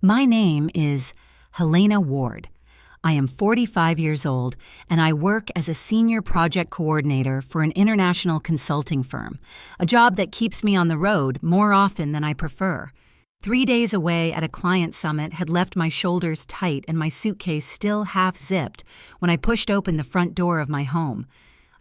My name is Helena Ward. I am 45 years old, and I work as a senior project coordinator for an international consulting firm, a job that keeps me on the road more often than I prefer. 3 days away at a client summit had left my shoulders tight and my suitcase still half-zipped when I pushed open the front door of my home.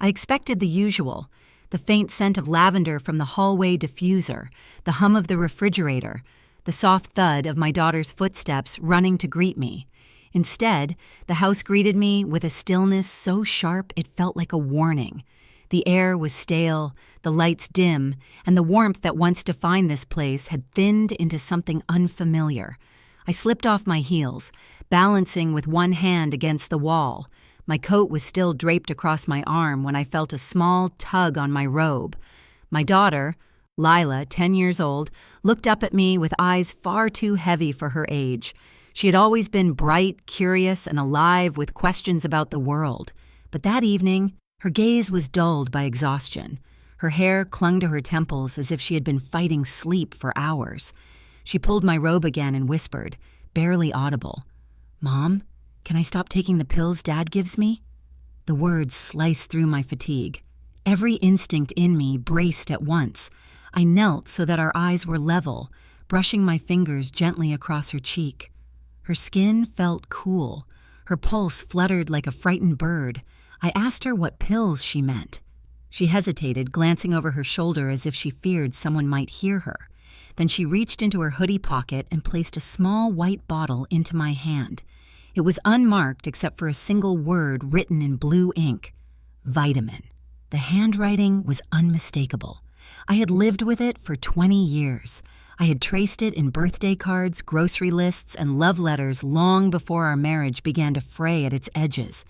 I expected the usual: the faint scent of lavender from the hallway diffuser, the hum of the refrigerator, the soft thud of my daughter's footsteps running to greet me. Instead, the house greeted me with a stillness so sharp it felt like a warning. The air was stale, the lights dim, and the warmth that once defined this place had thinned into something unfamiliar. I slipped off my heels, balancing with one hand against the wall. My coat was still draped across my arm when I felt a small tug on my robe. My daughter, Lila, 10 years old, looked up at me with eyes far too heavy for her age. She had always been bright, curious, and alive with questions about the world. But that evening, her gaze was dulled by exhaustion. Her hair clung to her temples as if she had been fighting sleep for hours. She pulled my robe again and whispered, barely audible, "Mom, can I stop taking the pills Dad gives me?" The words sliced through my fatigue. Every instinct in me braced at once. I knelt so that our eyes were level, brushing my fingers gently across her cheek. Her skin felt cool. Her pulse fluttered like a frightened bird. I asked her what pills she meant. She hesitated, glancing over her shoulder as if she feared someone might hear her. Then she reached into her hoodie pocket and placed a small white bottle into my hand. It was unmarked except for a single word written in blue ink: vitamin. The handwriting was unmistakable. I had lived with it for 20 years. I had traced it in birthday cards, grocery lists, and love letters long before our marriage began to fray at its edges.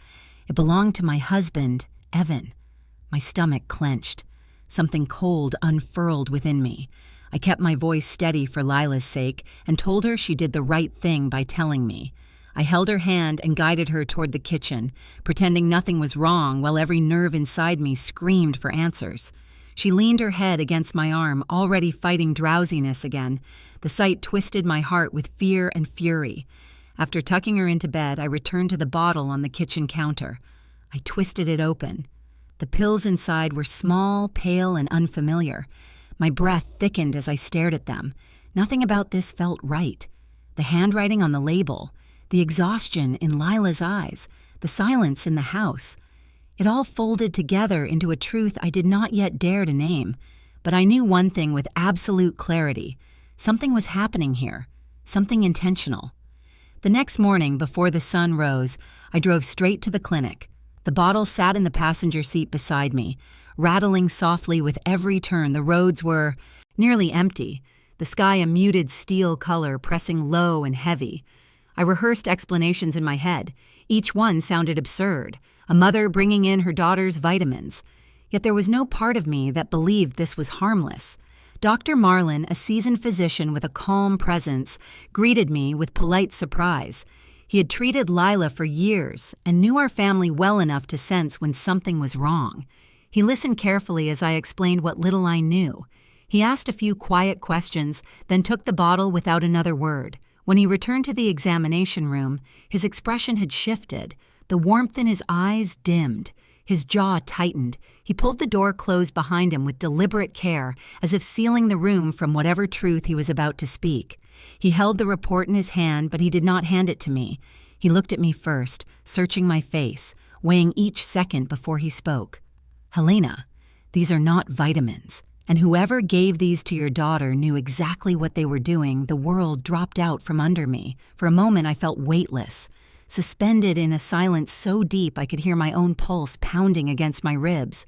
It belonged to my husband, Evan. My stomach clenched. Something cold unfurled within me. I kept my voice steady for Lila's sake and told her she did the right thing by telling me. I held her hand and guided her toward the kitchen, pretending nothing was wrong while every nerve inside me screamed for answers. She leaned her head against my arm, already fighting drowsiness again. The sight twisted my heart with fear and fury. After tucking her into bed, I returned to the bottle on the kitchen counter. I twisted it open. The pills inside were small, pale, and unfamiliar. My breath thickened as I stared at them. Nothing about this felt right. The handwriting on the label, the exhaustion in Lila's eyes, the silence in the house. It all folded together into a truth I did not yet dare to name. But I knew one thing with absolute clarity. Something was happening here. Something intentional. The next morning, before the sun rose, I drove straight to the clinic. The bottle sat in the passenger seat beside me, rattling softly with every turn. The roads were nearly empty, the sky a muted steel color pressing low and heavy. I rehearsed explanations in my head. Each one sounded absurd. A mother bringing in her daughter's vitamins. Yet there was no part of me that believed this was harmless. Dr. Marlin, a seasoned physician with a calm presence, greeted me with polite surprise. He had treated Lila for years and knew our family well enough to sense when something was wrong. He listened carefully as I explained what little I knew. He asked a few quiet questions, then took the bottle without another word. When he returned to the examination room, his expression had shifted. The warmth in his eyes dimmed. His jaw tightened. He pulled the door closed behind him with deliberate care, as if sealing the room from whatever truth he was about to speak. He held the report in his hand, but he did not hand it to me. He looked at me first, searching my face, weighing each second before he spoke. "Helena, these are not vitamins. And whoever gave these to your daughter knew exactly what they were doing." The world dropped out from under me. For a moment I felt weightless, suspended in a silence so deep I could hear my own pulse pounding against my ribs.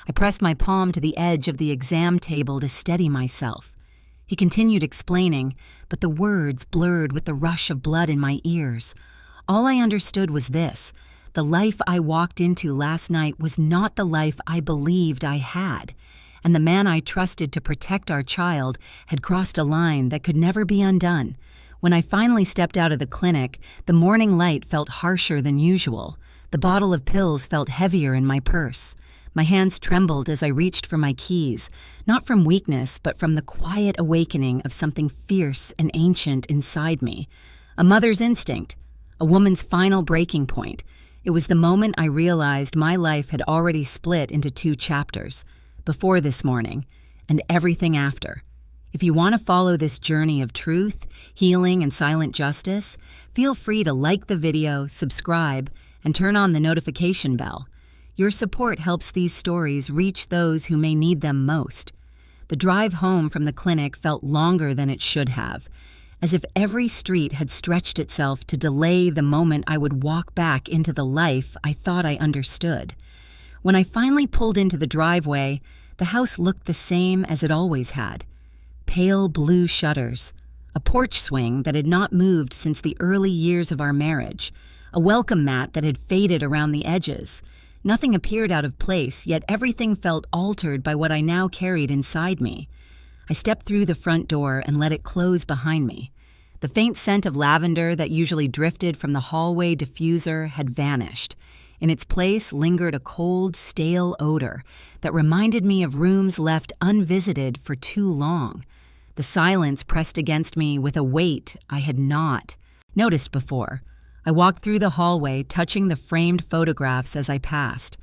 I pressed my palm to the edge of the exam table to steady myself. He continued explaining, but the words blurred with the rush of blood in my ears. All I understood was this: the life I walked into last night was not the life I believed I had. And the man I trusted to protect our child had crossed a line that could never be undone. When I finally stepped out of the clinic, the morning light felt harsher than usual. The bottle of pills felt heavier in my purse. My hands trembled as I reached for my keys, not from weakness, but from the quiet awakening of something fierce and ancient inside me. A mother's instinct, a woman's final breaking point. It was the moment I realized my life had already split into two chapters, before this morning, and everything after. If you want to follow this journey of truth, healing, and silent justice, feel free to like the video, subscribe, and turn on the notification bell. Your support helps these stories reach those who may need them most. The drive home from the clinic felt longer than it should have, as if every street had stretched itself to delay the moment I would walk back into the life I thought I understood. When I finally pulled into the driveway, the house looked the same as it always had. Pale blue shutters, a porch swing that had not moved since the early years of our marriage, a welcome mat that had faded around the edges. Nothing appeared out of place, yet everything felt altered by what I now carried inside me. I stepped through the front door and let it close behind me. The faint scent of lavender that usually drifted from the hallway diffuser had vanished. In its place lingered a cold, stale odor that reminded me of rooms left unvisited for too long. The silence pressed against me with a weight I had not noticed before. I walked through the hallway, touching the framed photographs as I passed.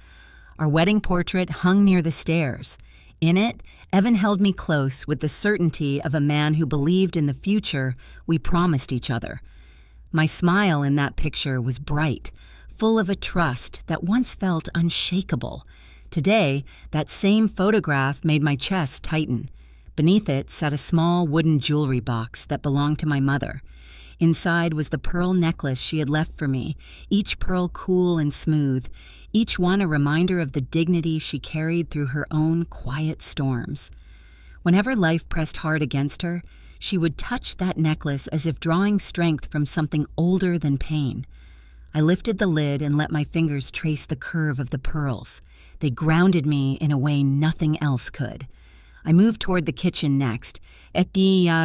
Our wedding portrait hung near the stairs. In it, Evan held me close with the certainty of a man who believed in the future we promised each other. My smile in that picture was bright, full of a trust that once felt unshakable. Today, that same photograph made my chest tighten. Beneath it sat a small wooden jewelry box that belonged to my mother. Inside was the pearl necklace she had left for me, each pearl cool and smooth, each one a reminder of the dignity she carried through her own quiet storms. Whenever life pressed hard against her, she would touch that necklace as if drawing strength from something older than pain. I lifted the lid and let my fingers trace the curve of the pearls. They grounded me in a way nothing else could. I moved toward the kitchen next, expecting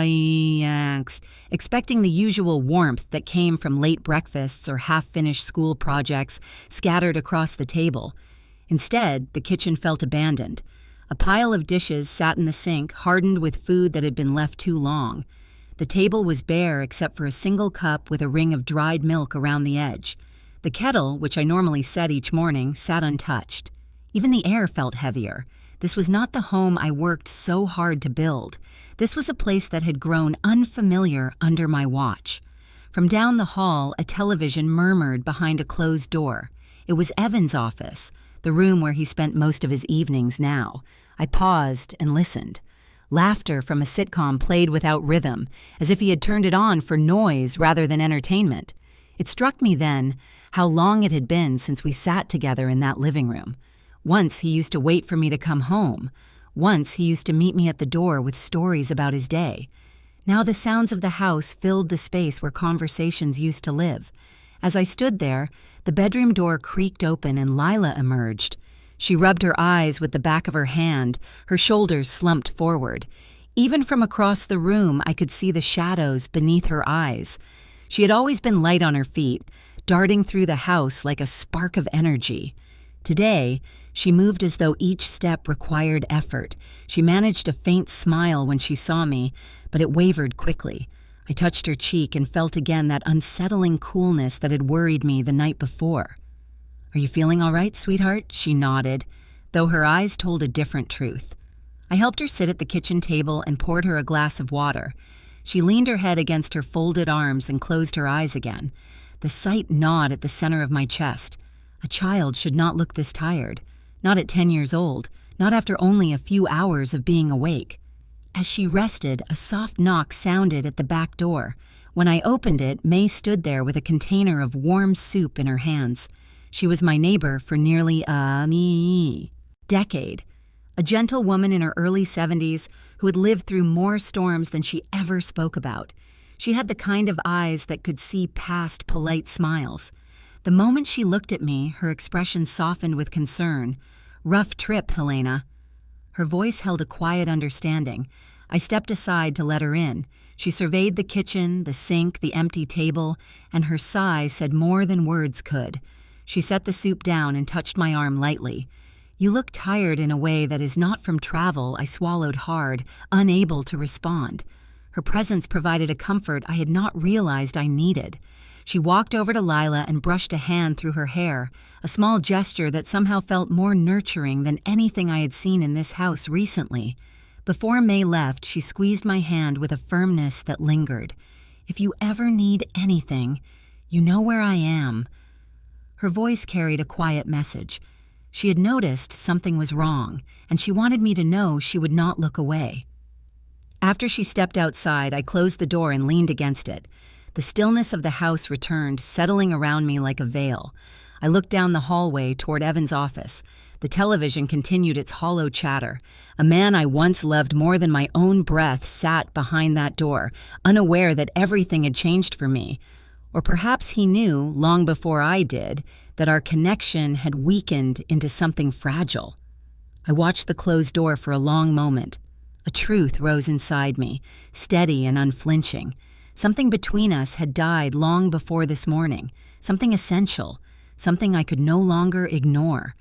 the usual warmth that came from late breakfasts or half-finished school projects scattered across the table. Instead, the kitchen felt abandoned. A pile of dishes sat in the sink, hardened with food that had been left too long. The table was bare except for a single cup with a ring of dried milk around the edge. The kettle, which I normally set each morning, sat untouched. Even the air felt heavier. This was not the home I worked so hard to build. This was a place that had grown unfamiliar under my watch. From down the hall, a television murmured behind a closed door. It was Evan's office, the room where he spent most of his evenings now. I paused and listened. Laughter from a sitcom played without rhythm, as if he had turned it on for noise rather than entertainment. It struck me then how long it had been since we sat together in that living room. Once he used to wait for me to come home. Once he used to meet me at the door with stories about his day. Now the sounds of the house filled the space where conversations used to live. As I stood there, the bedroom door creaked open and Lila emerged. She rubbed her eyes with the back of her hand, her shoulders slumped forward. Even from across the room, I could see the shadows beneath her eyes. She had always been light on her feet, darting through the house like a spark of energy. Today, she moved as though each step required effort. She managed a faint smile when she saw me, but it wavered quickly. I touched her cheek and felt again that unsettling coolness that had worried me the night before. "Are you feeling all right, sweetheart?" She nodded, though her eyes told a different truth. I helped her sit at the kitchen table and poured her a glass of water. She leaned her head against her folded arms and closed her eyes again. The sight gnawed at the center of my chest. A child should not look this tired. Not at 10 years old, not after only a few hours of being awake. As she rested, a soft knock sounded at the back door. When I opened it, May stood there with a container of warm soup in her hands. She was my neighbor for nearly a decade. A gentle woman in her early 70s who had lived through more storms than she ever spoke about. She had the kind of eyes that could see past polite smiles. The moment she looked at me, her expression softened with concern. "Rough trip, Helena." Her voice held a quiet understanding. I stepped aside to let her in. She surveyed the kitchen, the sink, the empty table, and her sigh said more than words could. She set the soup down and touched my arm lightly. "You look tired in a way that is not from travel," I swallowed hard, unable to respond. Her presence provided a comfort I had not realized I needed. She walked over to Lila and brushed a hand through her hair, a small gesture that somehow felt more nurturing than anything I had seen in this house recently. Before May left, she squeezed my hand with a firmness that lingered. "If you ever need anything, you know where I am." Her voice carried a quiet message. She had noticed something was wrong, and she wanted me to know she would not look away. After she stepped outside, I closed the door and leaned against it. The stillness of the house returned, settling around me like a veil. I looked down the hallway toward Evan's office. The television continued its hollow chatter. A man I once loved more than my own breath sat behind that door, unaware that everything had changed for me. Or perhaps he knew, long before I did, that our connection had weakened into something fragile. I watched the closed door for a long moment. A truth rose inside me, steady and unflinching. Something between us had died long before this morning, something essential, something I could no longer ignore.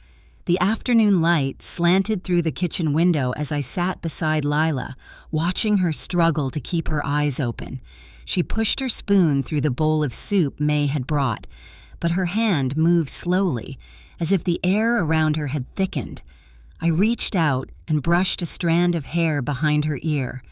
The afternoon light slanted through the kitchen window as I sat beside Lila, watching her struggle to keep her eyes open. She pushed her spoon through the bowl of soup May had brought, but her hand moved slowly, as if the air around her had thickened. I reached out and brushed a strand of hair behind her ear.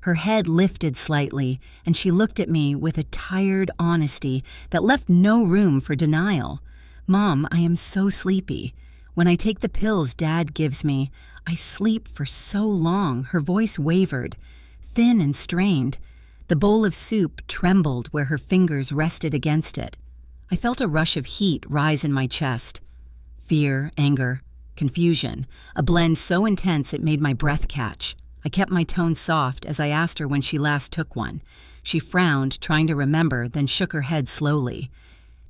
Her head lifted slightly, and she looked at me with a tired honesty that left no room for denial. "Mom, I am so sleepy. When I take the pills Dad gives me, I sleep for so long." Her voice wavered, thin and strained. The bowl of soup trembled where her fingers rested against it. I felt a rush of heat rise in my chest. Fear, anger, confusion, a blend so intense it made my breath catch. I kept my tone soft as I asked her when she last took one. She frowned, trying to remember, then shook her head slowly.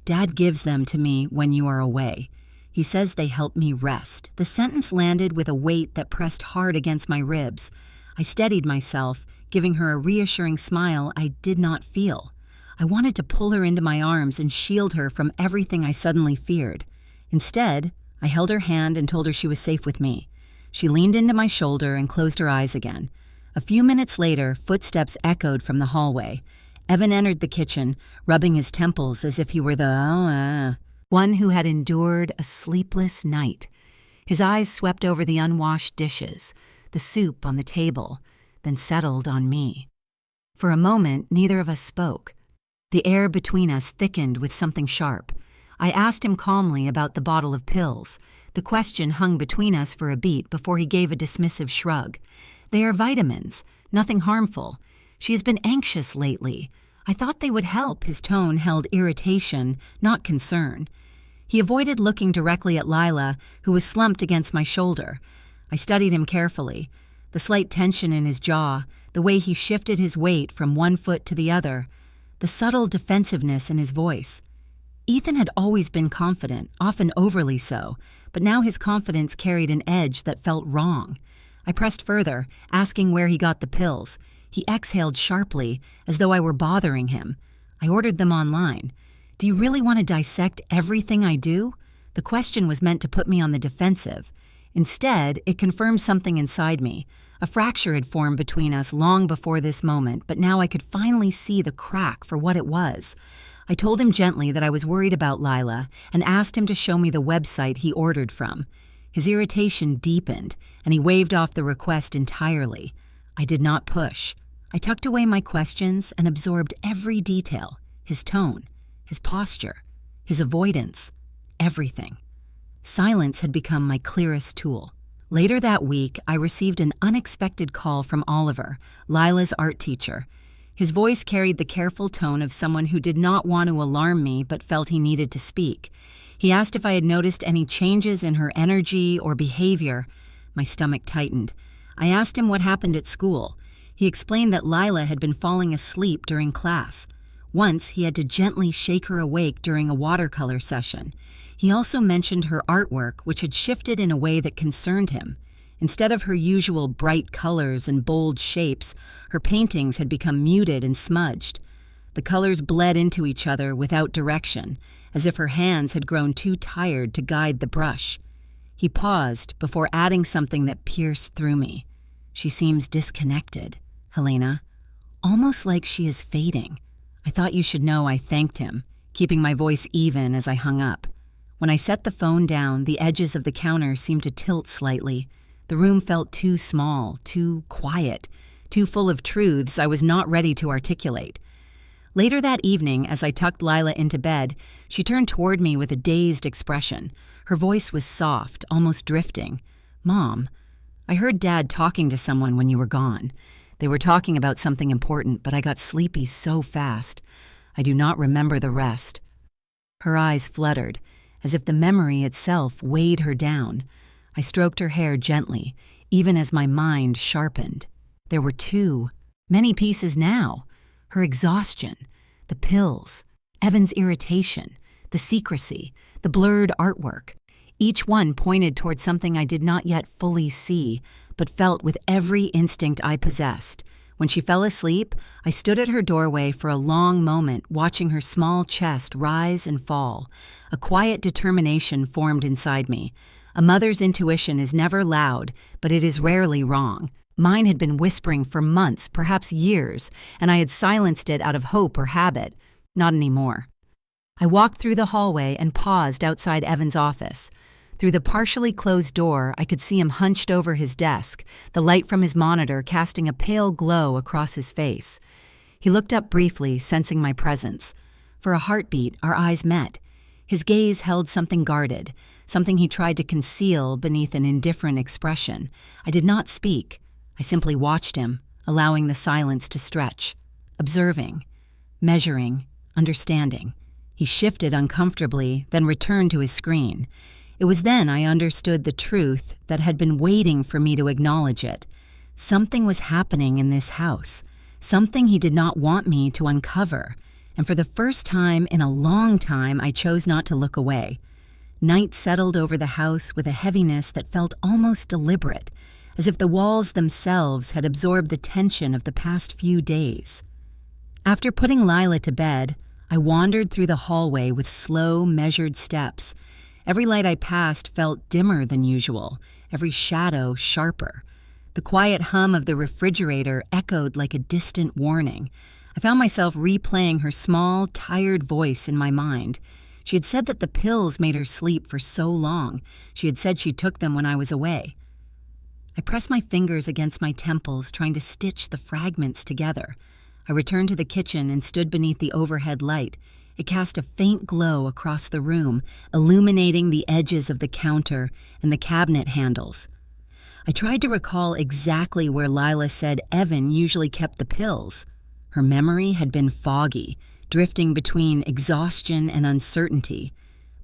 "Dad gives them to me when you are away. He says they help me rest." The sentence landed with a weight that pressed hard against my ribs. I steadied myself, giving her a reassuring smile I did not feel. I wanted to pull her into my arms and shield her from everything I suddenly feared. Instead, I held her hand and told her she was safe with me. She leaned into my shoulder and closed her eyes again. A few minutes later, footsteps echoed from the hallway. Evan entered the kitchen, rubbing his temples as if he were the one who had endured a sleepless night. His eyes swept over the unwashed dishes, the soup on the table, then settled on me. For a moment, neither of us spoke. The air between us thickened with something sharp. I asked him calmly about the bottle of pills. The question hung between us for a beat before he gave a dismissive shrug. "They are vitamins, nothing harmful. She has been anxious lately. I thought they would help." His tone held irritation, not concern. He avoided looking directly at Lila, who was slumped against my shoulder. I studied him carefully. The slight tension in his jaw, the way he shifted his weight from one foot to the other, the subtle defensiveness in his voice. Ethan had always been confident, often overly so, but now his confidence carried an edge that felt wrong. I pressed further, asking where he got the pills. He exhaled sharply, as though I were bothering him. I ordered them online. "Do you really want to dissect everything I do?" The question was meant to put me on the defensive. Instead, it confirmed something inside me. A fracture had formed between us long before this moment, but now I could finally see the crack for what it was. I told him gently that I was worried about Lila and asked him to show me the website he ordered from. His irritation deepened, and he waved off the request entirely. I did not push. I tucked away my questions and absorbed every detail, his tone, his posture, his avoidance, everything. Silence had become my clearest tool. Later that week, I received an unexpected call from Oliver, Lila's art teacher. His voice carried the careful tone of someone who did not want to alarm me but felt he needed to speak. He asked if I had noticed any changes in her energy or behavior. My stomach tightened. I asked him what happened at school. He explained that Lila had been falling asleep during class. Once, he had to gently shake her awake during a watercolor session. He also mentioned her artwork, which had shifted in a way that concerned him. Instead of her usual bright colors and bold shapes, her paintings had become muted and smudged. The colors bled into each other without direction, as if her hands had grown too tired to guide the brush. He paused before adding something that pierced through me. "She seems disconnected, Helena, almost like she is fading." I thought you should know I thanked him, keeping my voice even as I hung up. When I set the phone down, the edges of the counter seemed to tilt slightly. The room felt too small, too quiet, too full of truths I was not ready to articulate. Later that evening, as I tucked Lila into bed, she turned toward me with a dazed expression. Her voice was soft, almost drifting. "Mom, I heard Dad talking to someone when you were gone. They were talking about something important, but I got sleepy so fast. I do not remember the rest." Her eyes fluttered, as if the memory itself weighed her down. I stroked her hair gently, even as my mind sharpened. There were many pieces now. Her exhaustion, the pills, Evan's irritation, the secrecy, the blurred artwork. Each one pointed toward something I did not yet fully see, but felt with every instinct I possessed. When she fell asleep, I stood at her doorway for a long moment, watching her small chest rise and fall. A quiet determination formed inside me. A mother's intuition is never loud, but it is rarely wrong. Mine had been whispering for months, perhaps years, and I had silenced it out of hope or habit. Not anymore. I walked through the hallway and paused outside Evan's office. Through the partially closed door, I could see him hunched over his desk, the light from his monitor casting a pale glow across his face. He looked up briefly, sensing my presence. For a heartbeat, our eyes met. His gaze held something guarded, something he tried to conceal beneath an indifferent expression. I did not speak. I simply watched him, allowing the silence to stretch, observing, measuring, understanding. He shifted uncomfortably, then returned to his screen. It was then I understood the truth that had been waiting for me to acknowledge it. Something was happening in this house, something he did not want me to uncover, and for the first time in a long time I chose not to look away. Night settled over the house with a heaviness that felt almost deliberate, as if the walls themselves had absorbed the tension of the past few days. After putting Lila to bed, I wandered through the hallway with slow, measured steps. Every light I passed felt dimmer than usual, every shadow sharper. The quiet hum of the refrigerator echoed like a distant warning. I found myself replaying her small, tired voice in my mind. She had said that the pills made her sleep for so long. She had said she took them when I was away. I pressed my fingers against my temples, trying to stitch the fragments together. I returned to the kitchen and stood beneath the overhead light. It cast a faint glow across the room, illuminating the edges of the counter and the cabinet handles. I tried to recall exactly where Lila said Evan usually kept the pills. Her memory had been foggy, drifting between exhaustion and uncertainty,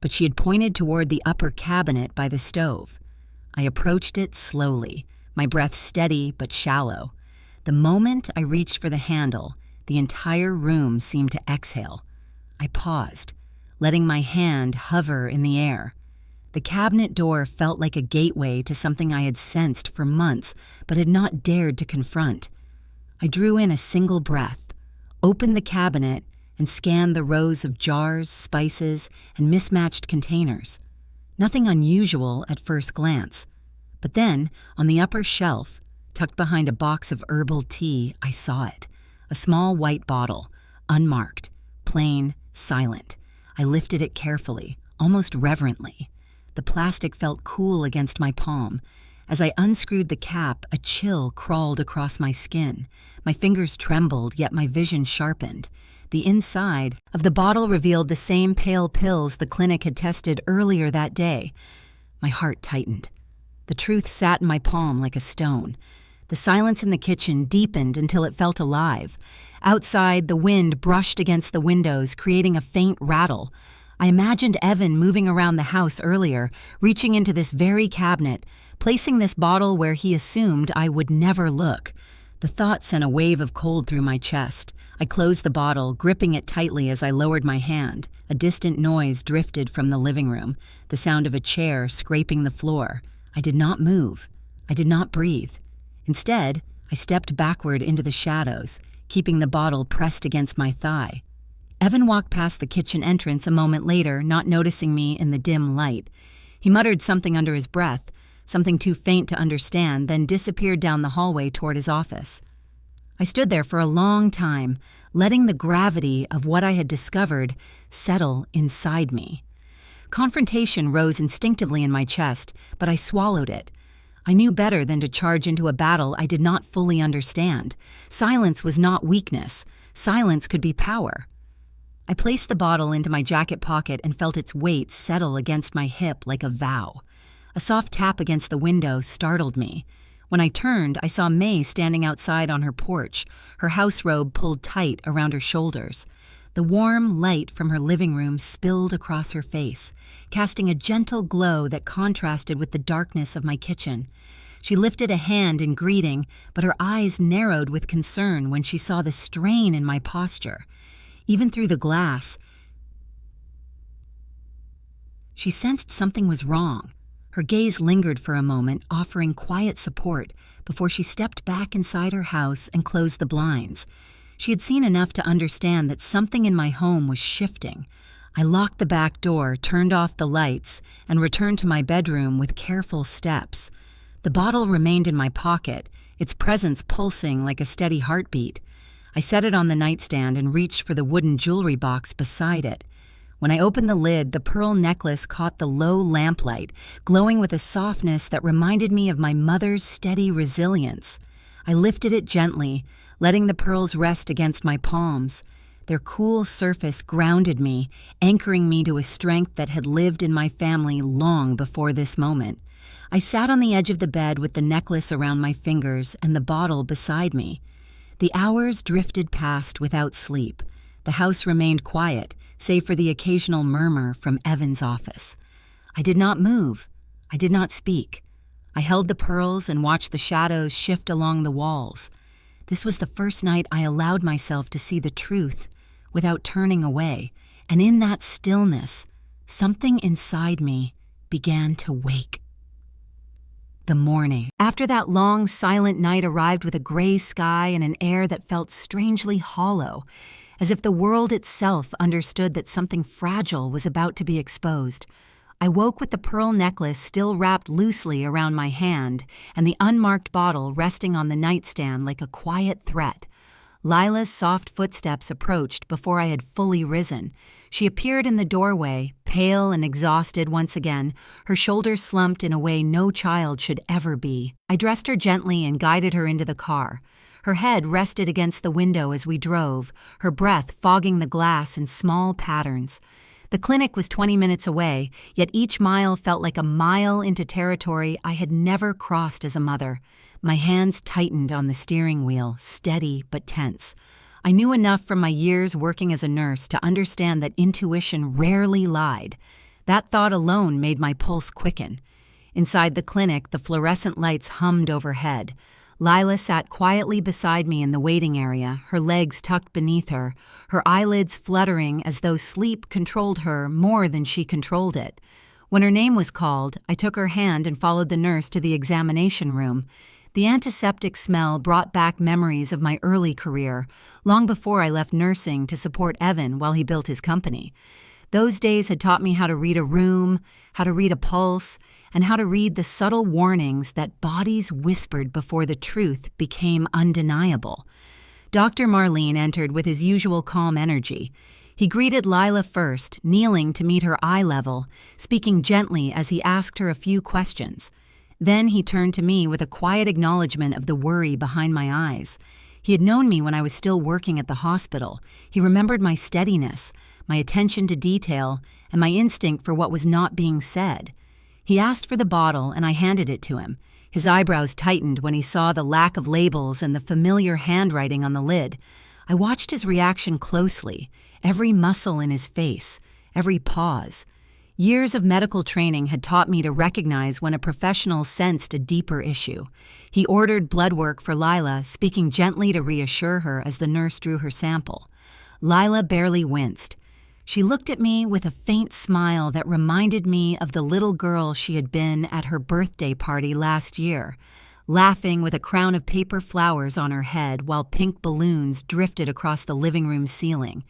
but she had pointed toward the upper cabinet by the stove. I approached it slowly, my breath steady but shallow. The moment I reached for the handle, the entire room seemed to exhale. I paused, letting my hand hover in the air. The cabinet door felt like a gateway to something I had sensed for months but had not dared to confront. I drew in a single breath, opened the cabinet, and scanned the rows of jars, spices, and mismatched containers. Nothing unusual at first glance. But then, on the upper shelf, tucked behind a box of herbal tea, I saw it. A small white bottle, unmarked, plain, silent. I lifted it carefully, almost reverently. The plastic felt cool against my palm. As I unscrewed the cap, a chill crawled across my skin. My fingers trembled, yet my vision sharpened. The inside of the bottle revealed the same pale pills the clinic had tested earlier that day. My heart tightened. The truth sat in my palm like a stone. The silence in the kitchen deepened until it felt alive. Outside, the wind brushed against the windows, creating a faint rattle. I imagined Evan moving around the house earlier, reaching into this very cabinet, placing this bottle where he assumed I would never look. The thought sent a wave of cold through my chest. I closed the bottle, gripping it tightly as I lowered my hand. A distant noise drifted from the living room, the sound of a chair scraping the floor. I did not move. I did not breathe. Instead, I stepped backward into the shadows, keeping the bottle pressed against my thigh. Evan walked past the kitchen entrance a moment later, not noticing me in the dim light. He He muttered something under his breath, something too faint to understand, then disappeared down the hallway toward his office. I stood there for a long time, letting the gravity of what I had discovered settle inside me. Confrontation rose instinctively in my chest, but I swallowed it. I knew better than to charge into a battle I did not fully understand. Silence was not weakness. Silence could be power. I placed the bottle into my jacket pocket and felt its weight settle against my hip like a vow. A soft tap against the window startled me. When I turned, I saw May standing outside on her porch, her house robe pulled tight around her shoulders. The warm light from her living room spilled across her face, casting a gentle glow that contrasted with the darkness of my kitchen. She lifted a hand in greeting, but her eyes narrowed with concern when she saw the strain in my posture. Even through the glass, she sensed something was wrong. Her gaze lingered for a moment, offering quiet support, before she stepped back inside her house and closed the blinds. She had seen enough to understand that something in my home was shifting. I locked the back door, turned off the lights, and returned to my bedroom with careful steps. The bottle remained in my pocket, its presence pulsing like a steady heartbeat. I set it on the nightstand and reached for the wooden jewelry box beside it. When I opened the lid, the pearl necklace caught the low lamplight, glowing with a softness that reminded me of my mother's steady resilience. I lifted it gently, letting the pearls rest against my palms. Their cool surface grounded me, anchoring me to a strength that had lived in my family long before this moment. I sat on the edge of the bed with the necklace around my fingers and the bottle beside me. The hours drifted past without sleep. The house remained quiet, save for the occasional murmur from Evan's office. I did not move. I did not speak. I held the pearls and watched the shadows shift along the walls. This was the first night I allowed myself to see the truth without turning away, and in that stillness, something inside me began to wake. The morning. After that long, silent night arrived with a gray sky and an air that felt strangely hollow, as if the world itself understood that something fragile was about to be exposed. I woke with the pearl necklace still wrapped loosely around my hand and the unmarked bottle resting on the nightstand like a quiet threat. Lila's soft footsteps approached before I had fully risen. She appeared in the doorway, pale and exhausted once again, her shoulders slumped in a way no child should ever be. I dressed her gently and guided her into the car. Her head rested against the window as we drove, her breath fogging the glass in small patterns. The clinic was 20 minutes away, yet each mile felt like a mile into territory I had never crossed as a mother. My hands tightened on the steering wheel, steady but tense. I knew enough from my years working as a nurse to understand that intuition rarely lied. That thought alone made my pulse quicken. Inside the clinic, the fluorescent lights hummed overhead. Lila sat quietly beside me in the waiting area, her legs tucked beneath her, her eyelids fluttering as though sleep controlled her more than she controlled it. When her name was called, I took her hand and followed the nurse to the examination room. The antiseptic smell brought back memories of my early career, long before I left nursing to support Evan while he built his company. Those days had taught me how to read a room, how to read a pulse, and how to read the subtle warnings that bodies whispered before the truth became undeniable. Dr. Marlene entered with his usual calm energy. He greeted Lila first, kneeling to meet her eye level, speaking gently as he asked her a few questions. Then he turned to me with a quiet acknowledgement of the worry behind my eyes. He had known me when I was still working at the hospital. He remembered my steadiness, my attention to detail, and my instinct for what was not being said. He asked for the bottle, and I handed it to him. His eyebrows tightened when he saw the lack of labels and the familiar handwriting on the lid. I watched his reaction closely, every muscle in his face, every pause. Years of medical training had taught me to recognize when a professional sensed a deeper issue. He ordered blood work for Lila, speaking gently to reassure her as the nurse drew her sample. Lila barely winced. She looked at me with a faint smile that reminded me of the little girl she had been at her birthday party last year, laughing with a crown of paper flowers on her head while pink balloons drifted across the living room ceiling.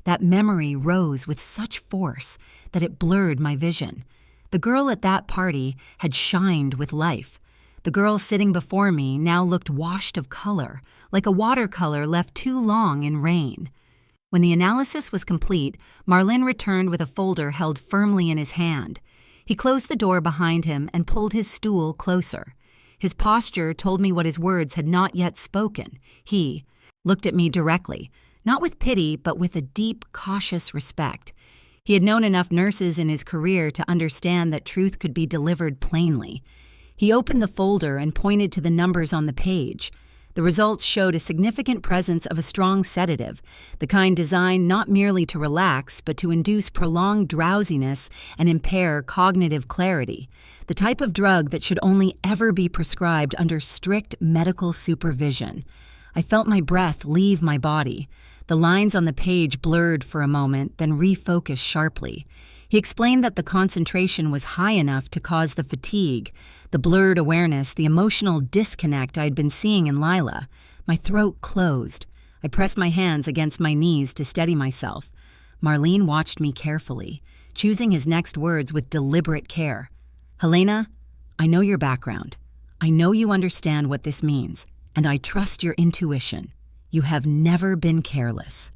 That memory rose with such force that it blurred my vision. The girl at that party had shined with life. The girl sitting before me now looked washed of color, like a watercolor left too long in rain. When the analysis was complete, Marlin returned with a folder held firmly in his hand. He closed the door behind him and pulled his stool closer. His posture told me what his words had not yet spoken. He looked at me directly, not with pity, but with a deep, cautious respect. He had known enough nurses in his career to understand that truth could be delivered plainly. He opened the folder and pointed to the numbers on the page. The results showed a significant presence of a strong sedative, the kind designed not merely to relax, but to induce prolonged drowsiness and impair cognitive clarity, the type of drug that should only ever be prescribed under strict medical supervision. I felt my breath leave my body. The lines on the page blurred for a moment, then refocused sharply. He explained that the concentration was high enough to cause the fatigue, the blurred awareness, the emotional disconnect I'd been seeing in Lila. My throat closed. I pressed my hands against my knees to steady myself. Marlene watched me carefully, choosing his next words with deliberate care. "Helena, I know your background. I know you understand what this means, and I trust your intuition. You have never been careless."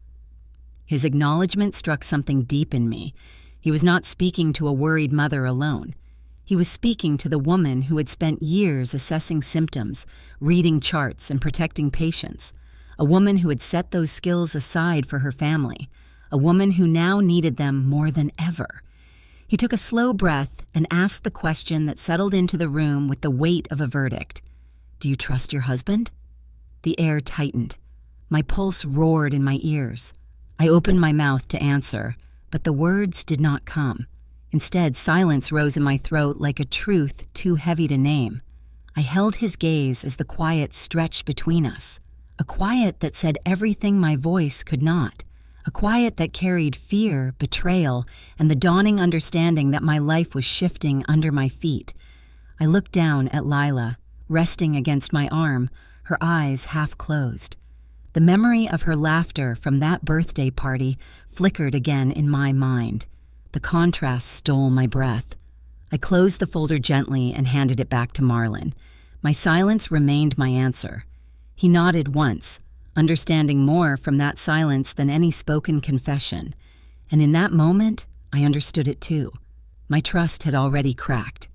His acknowledgement struck something deep in me. He was not speaking to a worried mother alone. He was speaking to the woman who had spent years assessing symptoms, reading charts, and protecting patients. A woman who had set those skills aside for her family. A woman who now needed them more than ever. He took a slow breath and asked the question that settled into the room with the weight of a verdict. "Do you trust your husband?" The air tightened. My pulse roared in my ears. I opened my mouth to answer, but the words did not come. Instead, silence rose in my throat like a truth too heavy to name. I held his gaze as the quiet stretched between us, a quiet that said everything my voice could not, a quiet that carried fear, betrayal, and the dawning understanding that my life was shifting under my feet. I looked down at Lila, resting against my arm, her eyes half closed. The memory of her laughter from that birthday party flickered again in my mind. The contrast stole my breath. I closed the folder gently and handed it back to Marlin. My silence remained my answer. He nodded once, understanding more from that silence than any spoken confession. And in that moment, I understood it too. My trust had already cracked.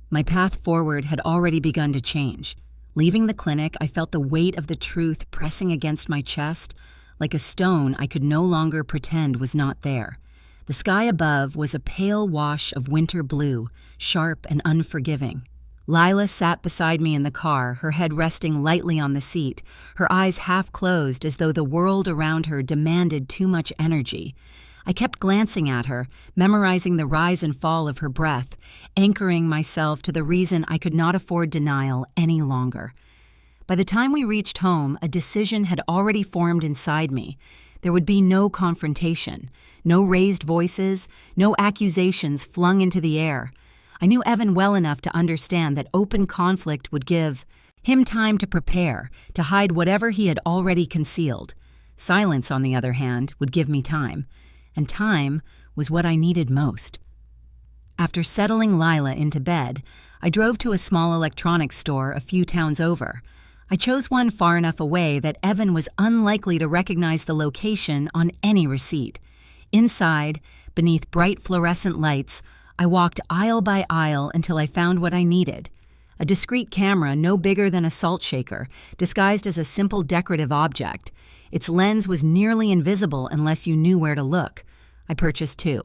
My path forward had already begun to change. Leaving the clinic, I felt the weight of the truth pressing against my chest, like a stone I could no longer pretend was not there. The sky above was a pale wash of winter blue, sharp and unforgiving. Lila sat beside me in the car, her head resting lightly on the seat, her eyes half closed as though the world around her demanded too much energy. I kept glancing at her, memorizing the rise and fall of her breath, anchoring myself to the reason I could not afford denial any longer. By the time we reached home, a decision had already formed inside me. There would be no confrontation, no raised voices, no accusations flung into the air. I knew Evan well enough to understand that open conflict would give him time to prepare, to hide whatever he had already concealed. Silence, on the other hand, would give me time. And time was what I needed most. After settling Lila into bed, I drove to a small electronics store a few towns over. I chose one far enough away that Evan was unlikely to recognize the location on any receipt. Inside, beneath bright fluorescent lights, I walked aisle by aisle until I found what I needed. A discreet camera no bigger than a salt shaker, disguised as a simple decorative object. Its lens was nearly invisible unless you knew where to look. I purchased two.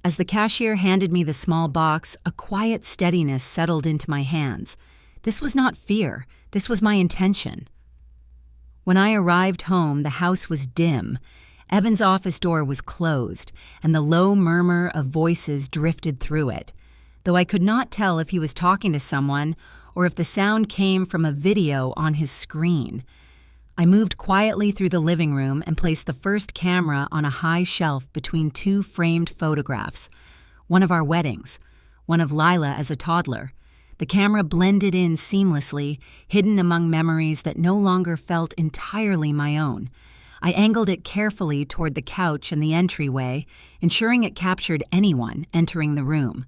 As the cashier handed me the small box, a quiet steadiness settled into my hands. This was not fear. This was my intention. When I arrived home, the house was dim. Evan's office door was closed, and the low murmur of voices drifted through it, though I could not tell if he was talking to someone or if the sound came from a video on his screen. I moved quietly through the living room and placed the first camera on a high shelf between two framed photographs, one of our weddings, one of Lila as a toddler. The camera blended in seamlessly, hidden among memories that no longer felt entirely my own. I angled it carefully toward the couch and the entryway, ensuring it captured anyone entering the room.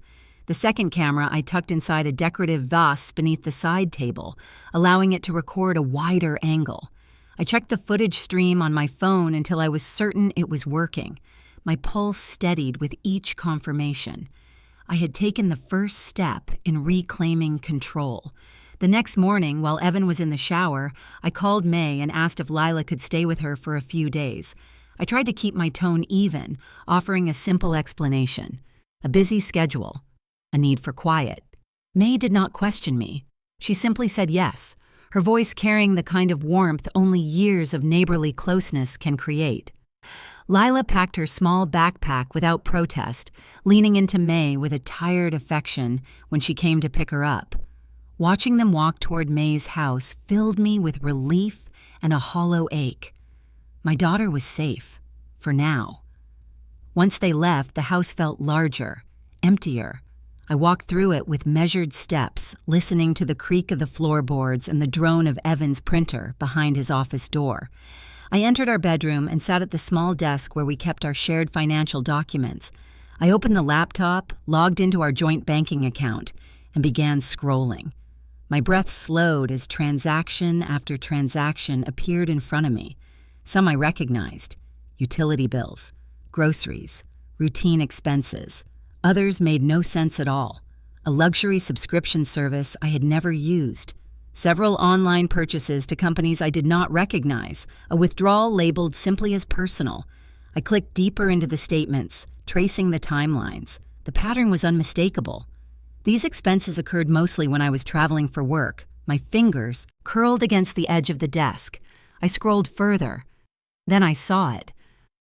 The second camera I tucked inside a decorative vase beneath the side table, allowing it to record a wider angle. I checked the footage stream on my phone until I was certain it was working. My pulse steadied with each confirmation. I had taken the first step in reclaiming control. The next morning, while Evan was in the shower, I called May and asked if Lila could stay with her for a few days. I tried to keep my tone even, offering a simple explanation. A busy schedule. A need for quiet. May did not question me. She simply said yes, her voice carrying the kind of warmth only years of neighborly closeness can create. Lila packed her small backpack without protest, leaning into May with a tired affection when she came to pick her up. Watching them walk toward May's house filled me with relief and a hollow ache. My daughter was safe, for now. Once they left, the house felt larger, emptier. I walked through it with measured steps, listening to the creak of the floorboards and the drone of Evan's printer behind his office door. I entered our bedroom and sat at the small desk where we kept our shared financial documents. I opened the laptop, logged into our joint banking account, and began scrolling. My breath slowed as transaction after transaction appeared in front of me. Some I recognized: utility bills, groceries, routine expenses. Others made no sense at all. A luxury subscription service I had never used. Several online purchases to companies I did not recognize, a withdrawal labeled simply as personal. I clicked deeper into the statements, tracing the timelines. The pattern was unmistakable. These expenses occurred mostly when I was traveling for work. My fingers curled against the edge of the desk. I scrolled further. Then I saw it.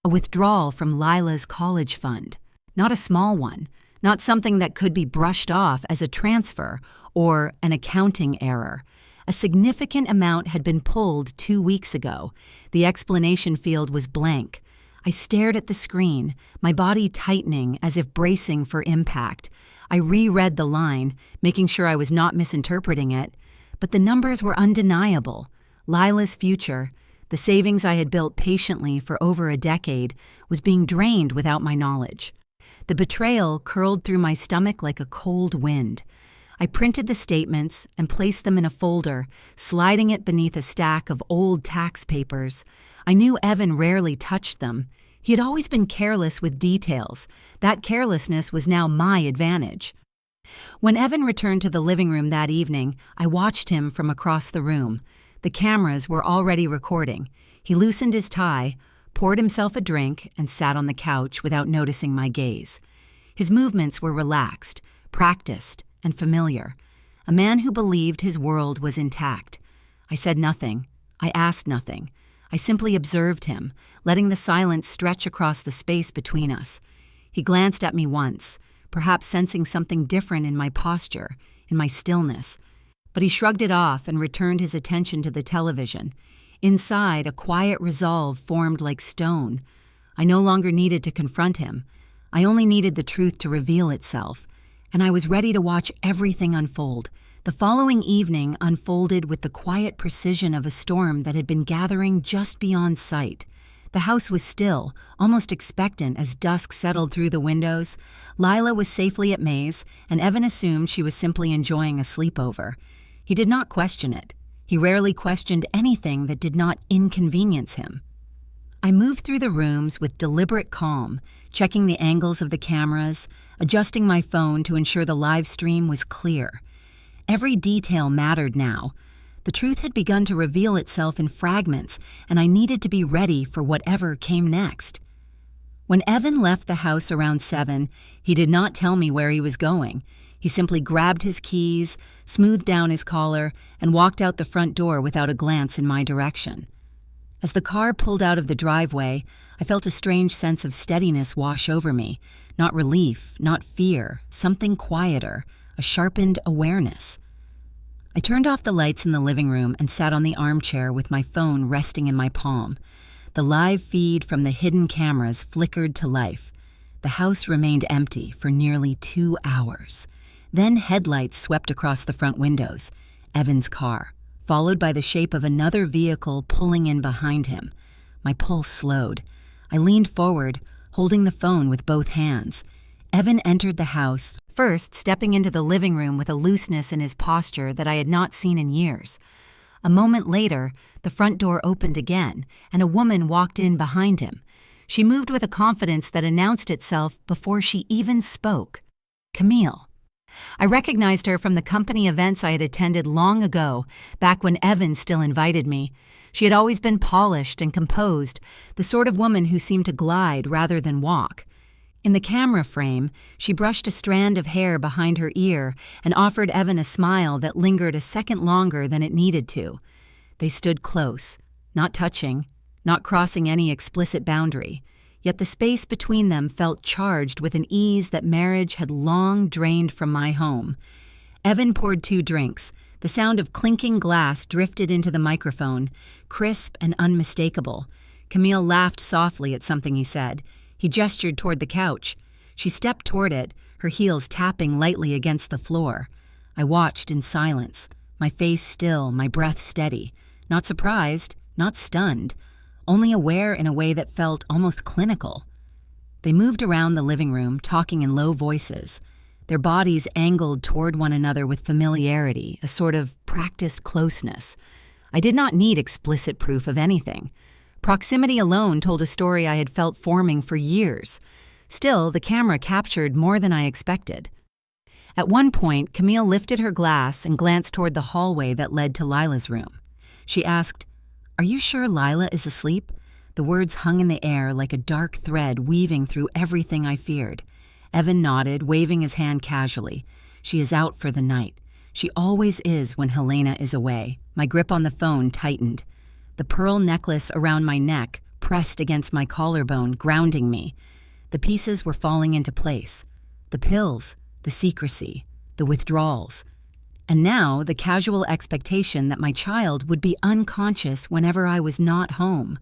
A withdrawal from Lila's college fund. Not a small one. Not something that could be brushed off as a transfer or an accounting error. A significant amount had been pulled 2 weeks ago. The explanation field was blank. I stared at the screen, my body tightening as if bracing for impact. I reread the line, making sure I was not misinterpreting it. But the numbers were undeniable. Lila's future, the savings I had built patiently for over a decade, was being drained without my knowledge. The betrayal curled through my stomach like a cold wind. I printed the statements and placed them in a folder, sliding it beneath a stack of old tax papers. I knew Evan rarely touched them. He had always been careless with details. That carelessness was now my advantage. When Evan returned to the living room that evening, I watched him from across the room. The cameras were already recording. He loosened his tie, poured himself a drink, and sat on the couch without noticing my gaze. His movements were relaxed, practiced, and familiar. A man who believed his world was intact. I said nothing. I asked nothing. I simply observed him, letting the silence stretch across the space between us. He glanced at me once, perhaps sensing something different in my posture, in my stillness. But he shrugged it off and returned his attention to the television. Inside, a quiet resolve formed like stone. I no longer needed to confront him. I only needed the truth to reveal itself, and I was ready to watch everything unfold. The following evening unfolded with the quiet precision of a storm that had been gathering just beyond sight. The house was still, almost expectant as dusk settled through the windows. Lila was safely at May's, and Evan assumed she was simply enjoying a sleepover. He did not question it. He rarely questioned anything that did not inconvenience him. I moved through the rooms with deliberate calm, checking the angles of the cameras, adjusting my phone to ensure the live stream was clear. Every detail mattered now. The truth had begun to reveal itself in fragments, and I needed to be ready for whatever came next. When Evan left the house around 7, he did not tell me where he was going. He simply grabbed his keys, smoothed down his collar, and walked out the front door without a glance in my direction. As the car pulled out of the driveway, I felt a strange sense of steadiness wash over me. Not relief, not fear, something quieter, a sharpened awareness. I turned off the lights in the living room and sat on the armchair with my phone resting in my palm. The live feed from the hidden cameras flickered to life. The house remained empty for nearly 2 hours. Then headlights swept across the front windows. Evan's car, followed by the shape of another vehicle pulling in behind him. My pulse slowed. I leaned forward, holding the phone with both hands. Evan entered the house, first stepping into the living room with a looseness in his posture that I had not seen in years. A moment later, the front door opened again, and a woman walked in behind him. She moved with a confidence that announced itself before she even spoke. Camille. I recognized her from the company events I had attended long ago, back when Evan still invited me. She had always been polished and composed, the sort of woman who seemed to glide rather than walk. In the camera frame, she brushed a strand of hair behind her ear and offered Evan a smile that lingered a second longer than it needed to. They stood close, not touching, not crossing any explicit boundary, yet the space between them felt charged with an ease that marriage had long drained from my home. Evan poured 2 drinks. The sound of clinking glass drifted into the microphone, crisp and unmistakable. Camille laughed softly at something he said. He gestured toward the couch. She stepped toward it, her heels tapping lightly against the floor. I watched in silence, my face still, my breath steady. Not surprised, not stunned, only aware in a way that felt almost clinical. They moved around the living room, talking in low voices. Their bodies angled toward one another with familiarity, a sort of practiced closeness. I did not need explicit proof of anything. Proximity alone told a story I had felt forming for years. Still, the camera captured more than I expected. At one point, Camille lifted her glass and glanced toward the hallway that led to Lila's room. She asked, "Are you sure Lila is asleep?" The words hung in the air like a dark thread weaving through everything I feared. Evan nodded, waving his hand casually. "She is out for the night. She always is when Helena is away." My grip on the phone tightened. The pearl necklace around my neck pressed against my collarbone, grounding me. The pieces were falling into place. The pills, the secrecy, the withdrawals. And now the casual expectation that my child would be unconscious whenever I was not home.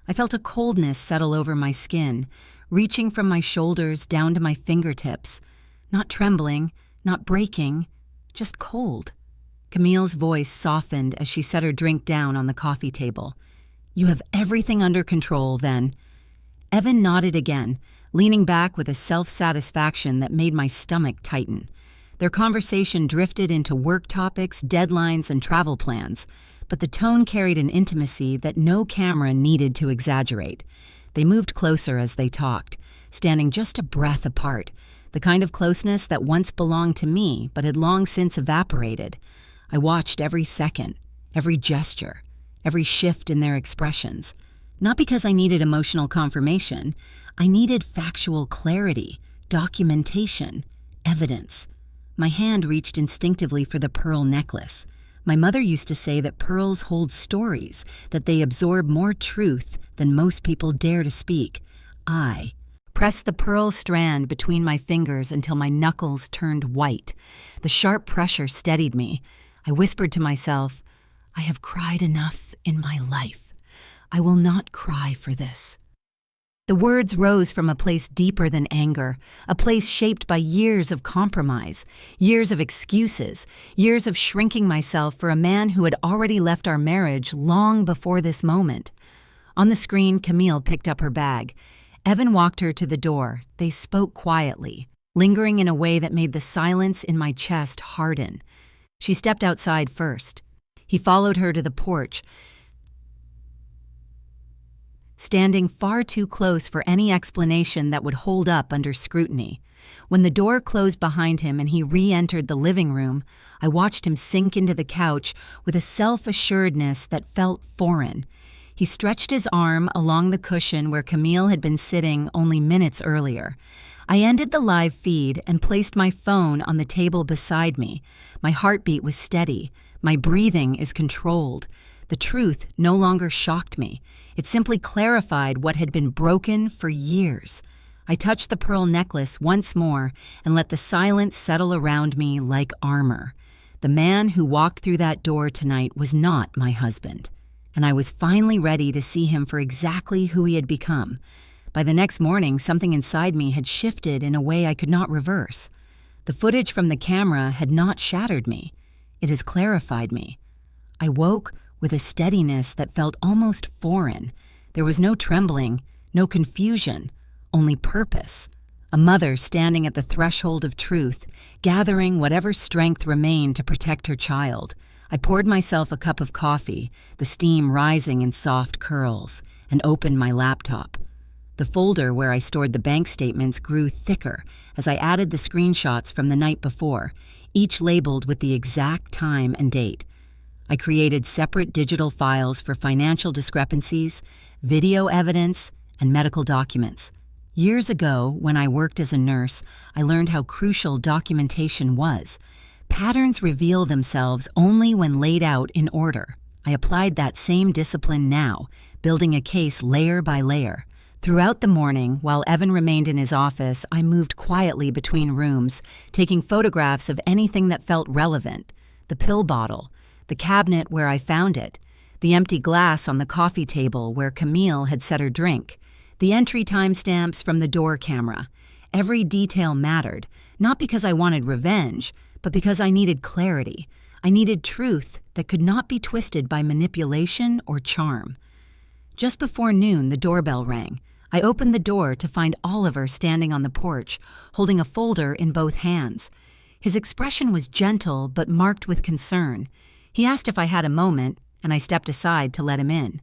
I felt a coldness settle over my skin, reaching from my shoulders down to my fingertips. Not trembling, not breaking, just cold. Camille's voice softened as she set her drink down on the coffee table. "You have everything under control, then." Evan nodded again, leaning back with a self-satisfaction that made my stomach tighten. Their conversation drifted into work topics, deadlines, and travel plans, but the tone carried an intimacy that no camera needed to exaggerate. They moved closer as they talked, standing just a breath apart, the kind of closeness that once belonged to me but had long since evaporated. I watched every second, every gesture, every shift in their expressions. Not because I needed emotional confirmation, I needed factual clarity, documentation, evidence. My hand reached instinctively for the pearl necklace. My mother used to say that pearls hold stories, that they absorb more truth than most people dare to speak. I pressed the pearl strand between my fingers until my knuckles turned white. The sharp pressure steadied me. I whispered to myself, "I have cried enough in my life. I will not cry for this." The words rose from a place deeper than anger, a place shaped by years of compromise, years of excuses, years of shrinking myself for a man who had already left our marriage long before this moment. On the screen, Camille picked up her bag. Evan walked her to the door. They spoke quietly, lingering in a way that made the silence in my chest harden. She stepped outside first. He followed her to the porch, standing far too close for any explanation that would hold up under scrutiny. When the door closed behind him and he re-entered the living room, I watched him sink into the couch with a self-assuredness that felt foreign. He stretched his arm along the cushion where Camille had been sitting only minutes earlier. I ended the live feed and placed my phone on the table beside me. My heartbeat was steady. My breathing is controlled. The truth no longer shocked me. It simply clarified what had been broken for years. I touched the pearl necklace once more and let the silence settle around me like armor. The man who walked through that door tonight was not my husband, and I was finally ready to see him for exactly who he had become. By the next morning, something inside me had shifted in a way I could not reverse. The footage from the camera had not shattered me. It has clarified me. I woke with a steadiness that felt almost foreign. There was no trembling, no confusion, only purpose. a mother standing at the threshold of truth, gathering whatever strength remained to protect her child. I poured myself a cup of coffee, the steam rising in soft curls, and opened my laptop. The folder where I stored the bank statements grew thicker as I added the screenshots from the night before, each labeled with the exact time and date. I created separate digital files for financial discrepancies, video evidence, and medical documents. Years ago, when I worked as a nurse, I learned how crucial documentation was. Patterns reveal themselves only when laid out in order. I applied that same discipline now, building a case layer by layer. Throughout the morning, while Evan remained in his office, I moved quietly between rooms, taking photographs of anything that felt relevant. The pill bottle, the cabinet where I found it, the empty glass on the coffee table where Camille had set her drink, the entry timestamps from the door camera. Every detail mattered, not because I wanted revenge, but because I needed clarity. I needed truth that could not be twisted by manipulation or charm. Just before noon, the doorbell rang. I opened the door to find Oliver standing on the porch, holding a folder in both hands. His expression was gentle but marked with concern. He asked if I had a moment, and I stepped aside to let him in.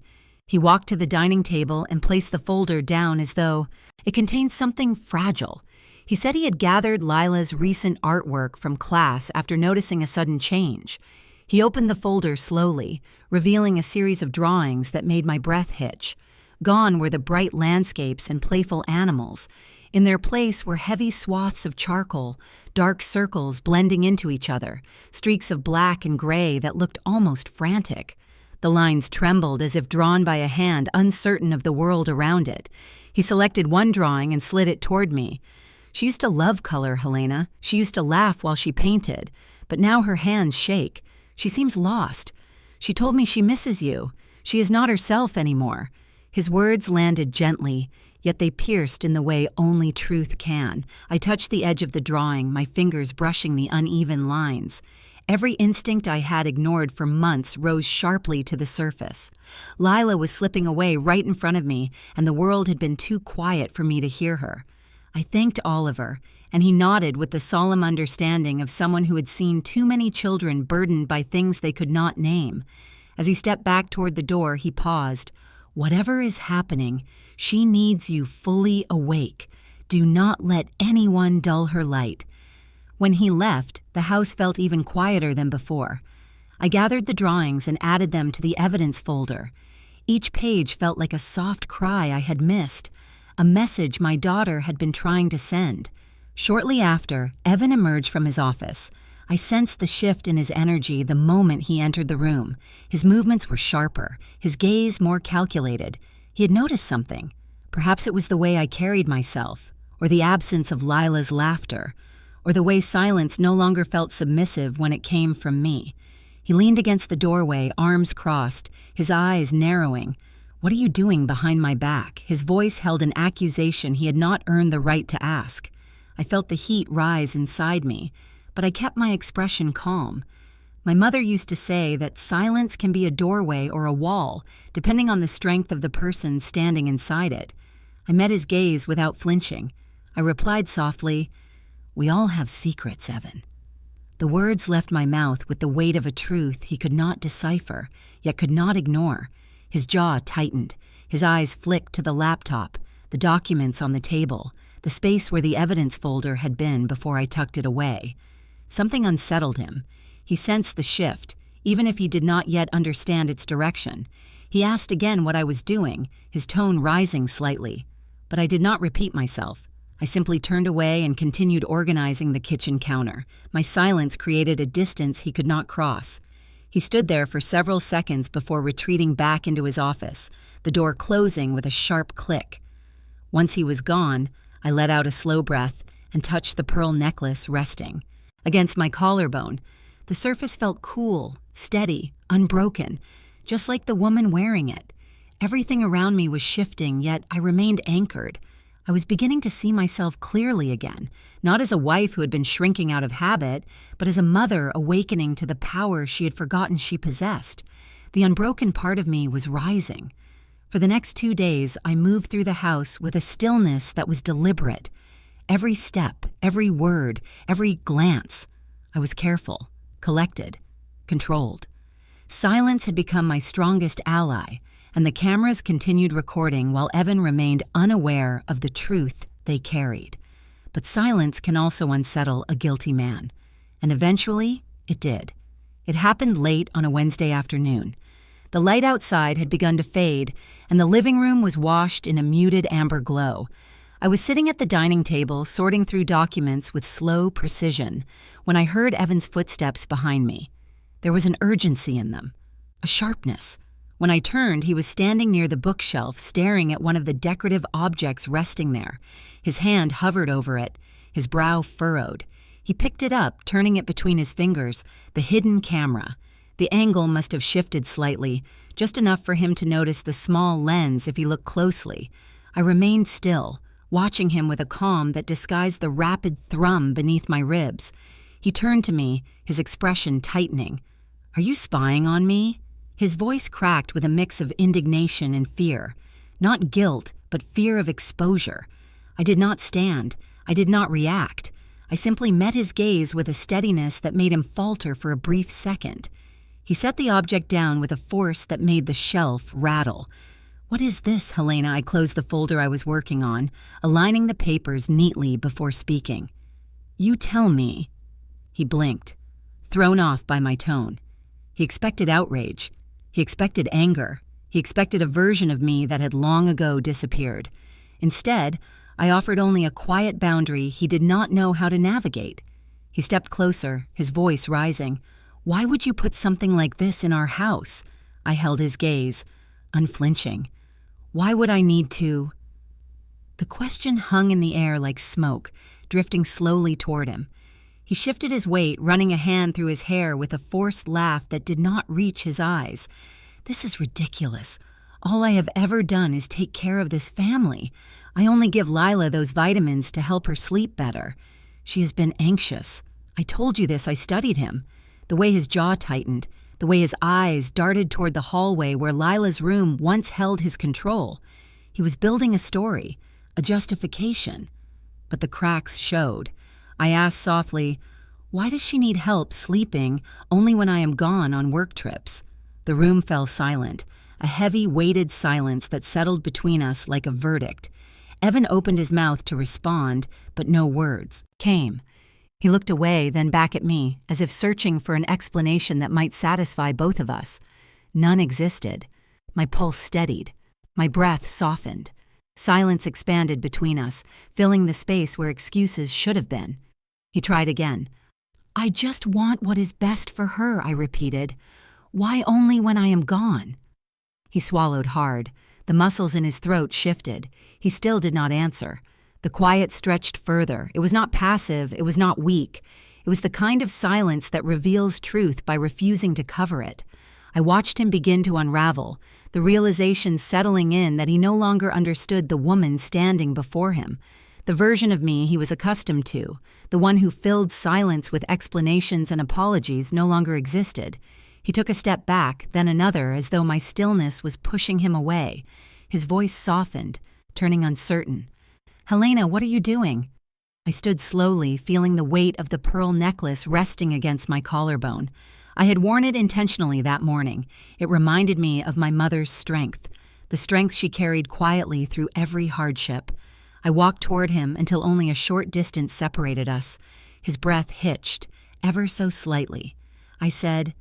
He walked to the dining table and placed the folder down as though it contained something fragile. He said he had gathered Lila's recent artwork from class after noticing a sudden change. He opened the folder slowly, revealing a series of drawings that made my breath hitch. Gone were the bright landscapes and playful animals. In their place were heavy swaths of charcoal, dark circles blending into each other, streaks of black and gray that looked almost frantic. The lines trembled as if drawn by a hand uncertain of the world around it. He selected one drawing and slid it toward me. She used to love color, Helena. She used to laugh while she painted, but now her hands shake. She seems lost. She told me she misses you. She is not herself anymore. His words landed gently, yet they pierced in the way only truth can. I touched the edge of the drawing, my fingers brushing the uneven lines. Every instinct I had ignored for months rose sharply to the surface. Lila was slipping away right in front of me, and the world had been too quiet for me to hear her. I thanked Oliver, and he nodded with the solemn understanding of someone who had seen too many children burdened by things they could not name. As he stepped back toward the door, he paused. Whatever is happening, she needs you fully awake. Do not let anyone dull her light. When he left, the house felt even quieter than before. I gathered the drawings and added them to the evidence folder. Each page felt like a soft cry I had missed, a message my daughter had been trying to send. Shortly after, Evan emerged from his office. I sensed the shift in his energy the moment he entered the room. His movements were sharper, his gaze more calculated. He had noticed something. Perhaps it was the way I carried myself, or the absence of Lila's laughter, or the way silence no longer felt submissive when it came from me. He leaned against the doorway, arms crossed, his eyes narrowing. "What are you doing behind my back?" His voice held an accusation he had not earned the right to ask. I felt the heat rise inside me, but I kept my expression calm. My mother used to say that silence can be a doorway or a wall, depending on the strength of the person standing inside it. I met his gaze without flinching. I replied softly, "We all have secrets, Evan." The words left my mouth with the weight of a truth he could not decipher, yet could not ignore. His jaw tightened. His eyes flicked to the laptop, the documents on the table, the space where the evidence folder had been before I tucked it away. Something unsettled him. He sensed the shift, even if he did not yet understand its direction. He asked again what I was doing, his tone rising slightly. But I did not repeat myself. I simply turned away and continued organizing the kitchen counter. My silence created a distance he could not cross. He stood there for several seconds before retreating back into his office, the door closing with a sharp click. Once he was gone, I let out a slow breath and touched the pearl necklace resting against my collarbone. The surface felt cool, steady, unbroken, just like the woman wearing it. Everything around me was shifting, yet I remained anchored. I was beginning to see myself clearly again, not as a wife who had been shrinking out of habit, but as a mother awakening to the power she had forgotten she possessed. The unbroken part of me was rising. For the next 2 days, I moved through the house with a stillness that was deliberate. every step, every word, every glance. I was careful, collected, controlled. Silence had become my strongest ally, and the cameras continued recording while Evan remained unaware of the truth they carried. But silence can also unsettle a guilty man. And eventually, it did. It happened late on a Wednesday afternoon. The light outside had begun to fade, and the living room was washed in a muted amber glow. I was sitting at the dining table, sorting through documents with slow precision, when I heard Evan's footsteps behind me. There was an urgency in them, a sharpness. When I turned, he was standing near the bookshelf, staring at one of the decorative objects resting there. His hand hovered over it, his brow furrowed. He picked it up, turning it between his fingers, the hidden camera. The angle must have shifted slightly, just enough for him to notice the small lens if he looked closely. I remained still, watching him with a calm that disguised the rapid thrum beneath my ribs. He turned to me, his expression tightening. "Are you spying on me?" His voice cracked with a mix of indignation and fear. Not guilt, but fear of exposure. I did not stand. I did not react. I simply met his gaze with a steadiness that made him falter for a brief second. He set the object down with a force that made the shelf rattle. "What is this, Helena?" I closed the folder I was working on, aligning the papers neatly before speaking. "You tell me." He blinked, thrown off by my tone. He expected outrage. He expected anger. He expected a version of me that had long ago disappeared. Instead, I offered only a quiet boundary he did not know how to navigate. He stepped closer, his voice rising. "Why would you put something like this in our house?" I held his gaze, unflinching. "Why would I need to?" The question hung in the air like smoke, drifting slowly toward him. He shifted his weight, running a hand through his hair with a forced laugh that did not reach his eyes. "This is ridiculous. All I have ever done is take care of this family. I only give Lila those vitamins to help her sleep better. She has been anxious. I told you this, I studied him. The way his jaw tightened, the way his eyes darted toward the hallway where Lila's room once held his control. He was building a story, a justification. But the cracks showed. I asked softly, "Why does she need help sleeping only when I am gone on work trips?" The room fell silent, a heavy, weighted silence that settled between us like a verdict. Evan opened his mouth to respond, but no words came. He looked away, then back at me, as if searching for an explanation that might satisfy both of us. None existed. My pulse steadied. My breath softened. Silence expanded between us, filling the space where excuses should have been. He tried again. "I just want what is best for her," I repeated. "Why only when I am gone?" He swallowed hard. The muscles in his throat shifted. He still did not answer. The quiet stretched further. It was not passive. It was not weak. It was the kind of silence that reveals truth by refusing to cover it. I watched him begin to unravel, the realization settling in that he no longer understood the woman standing before him. The version of me he was accustomed to, the one who filled silence with explanations and apologies, no longer existed. He took a step back, then another, as though my stillness was pushing him away. His voice softened, turning uncertain. "Helena, what are you doing?" I stood slowly, feeling the weight of the pearl necklace resting against my collarbone. I had worn it intentionally that morning. It reminded me of my mother's strength, the strength she carried quietly through every hardship. I walked toward him until only a short distance separated us. His breath hitched, ever so slightly. I said,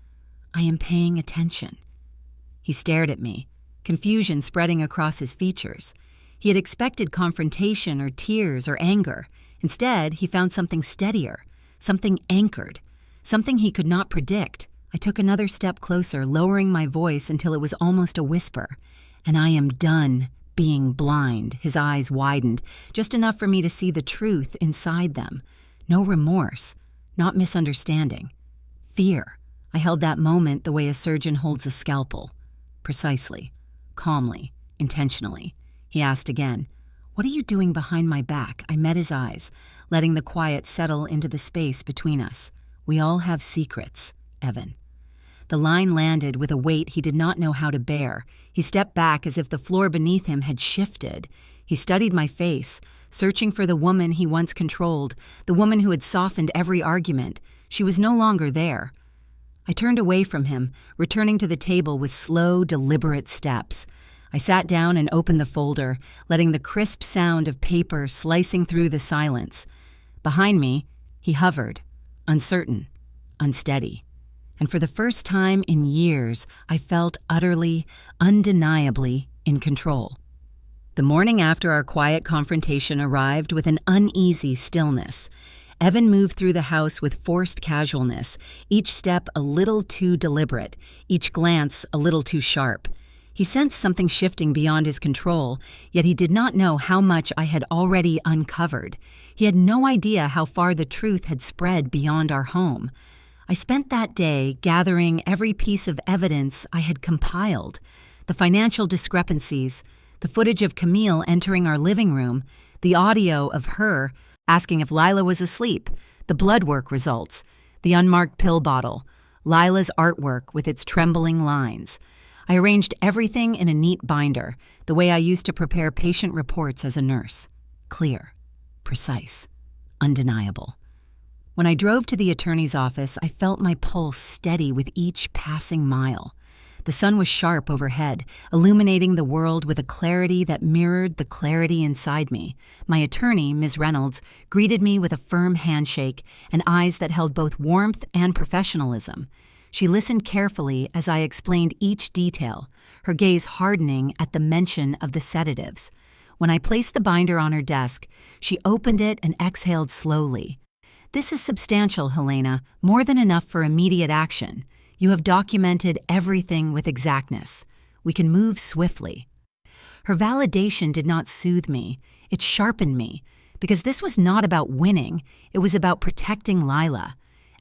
"I am paying attention." He stared at me, confusion spreading across his features. He had expected confrontation or tears or anger. Instead, he found something steadier, something anchored, something he could not predict. I took another step closer, lowering my voice until it was almost a whisper. "And I am done being blind." His eyes widened, just enough for me to see the truth inside them. No remorse, not misunderstanding. Fear. I held that moment the way a surgeon holds a scalpel. Precisely, calmly, intentionally. He asked again, "What are you doing behind my back?" I met his eyes, letting the quiet settle into the space between us. "We all have secrets, Evan." The line landed with a weight he did not know how to bear. He stepped back as if the floor beneath him had shifted. He studied my face, searching for the woman he once controlled, the woman who had softened every argument. She was no longer there. I turned away from him, returning to the table with slow, deliberate steps. I sat down and opened the folder, letting the crisp sound of paper slicing through the silence. Behind me, he hovered, uncertain, unsteady. And for the first time in years, I felt utterly, undeniably in control. The morning after our quiet confrontation arrived with an uneasy stillness. Evan moved through the house with forced casualness, each step a little too deliberate, each glance a little too sharp. He sensed something shifting beyond his control, yet he did not know how much I had already uncovered. He had no idea how far the truth had spread beyond our home. I spent that day gathering every piece of evidence I had compiled. The financial discrepancies, the footage of Camille entering our living room, the audio of her asking if Lila was asleep, the blood work results, the unmarked pill bottle, Lila's artwork with its trembling lines. I arranged everything in a neat binder, the way I used to prepare patient reports as a nurse. Clear, precise, undeniable. When I drove to the attorney's office, I felt my pulse steady with each passing mile. The sun was sharp overhead, illuminating the world with a clarity that mirrored the clarity inside me. My attorney, Ms. Reynolds, greeted me with a firm handshake and eyes that held both warmth and professionalism. She listened carefully as I explained each detail, her gaze hardening at the mention of the sedatives. When I placed the binder on her desk, she opened it and exhaled slowly. "This is substantial, Helena, more than enough for immediate action. You have documented everything with exactness. We can move swiftly." Her validation did not soothe me. It sharpened me, because this was not about winning. It was about protecting Lila,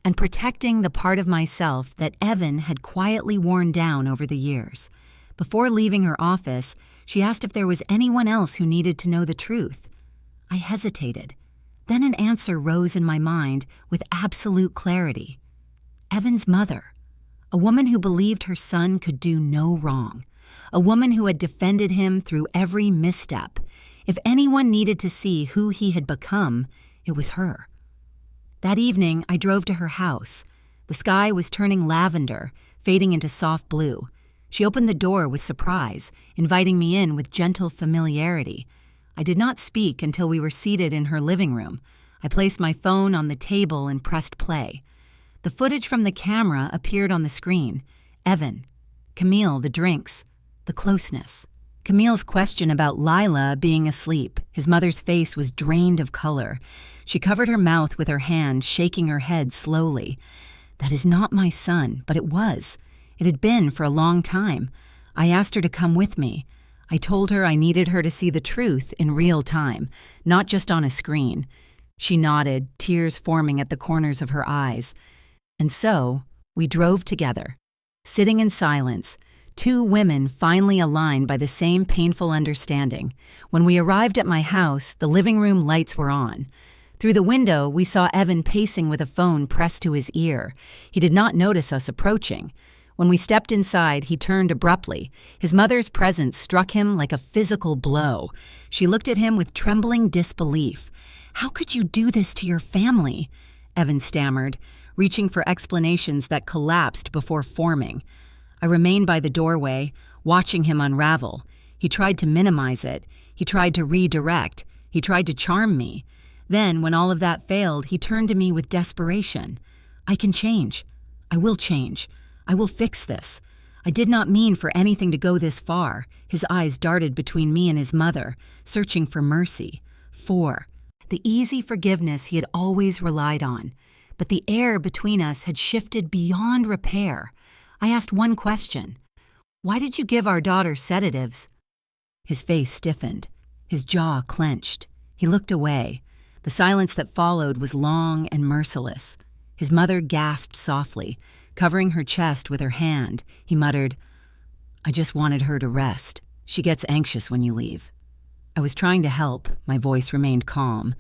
and protecting the part of myself that Evan had quietly worn down over the years. Before leaving her office, she asked if there was anyone else who needed to know the truth. I hesitated. Then an answer rose in my mind with absolute clarity. Evan's mother. A woman who believed her son could do no wrong. A woman who had defended him through every misstep. If anyone needed to see who he had become, it was her. That evening, I drove to her house. The sky was turning lavender, fading into soft blue. She opened the door with surprise, inviting me in with gentle familiarity. I did not speak until we were seated in her living room. I placed my phone on the table and pressed play. The footage from the camera appeared on the screen. Evan, Camille, the drinks, the closeness. Camille's question about Lila being asleep. His mother's face was drained of color. She covered her mouth with her hand, shaking her head slowly. "That is not my son," but it was. It had been for a long time. I asked her to come with me. I told her I needed her to see the truth in real time, not just on a screen. She nodded, tears forming at the corners of her eyes. And so, we drove together, sitting in silence, two women finally aligned by the same painful understanding. When we arrived at my house, the living room lights were on. Through the window, we saw Evan pacing with a phone pressed to his ear. He did not notice us approaching. When we stepped inside, he turned abruptly. His mother's presence struck him like a physical blow. She looked at him with trembling disbelief. "How could you do this to your family?" Evan stammered, reaching for explanations that collapsed before forming. I remained by the doorway, watching him unravel. He tried to minimize it. He tried to redirect. He tried to charm me. Then, when all of that failed, he turned to me with desperation. "I can change. I will change. I will fix this. I did not mean for anything to go this far." His eyes darted between me and his mother, searching for mercy. The easy forgiveness he had always relied on. But the air between us had shifted beyond repair. I asked one question. "Why did you give our daughter sedatives?" His face stiffened. His jaw clenched. He looked away. The silence that followed was long and merciless. His mother gasped softly, covering her chest with her hand. He muttered, "I just wanted her to rest. She gets anxious when you leave." I was trying to help. My voice remained calm.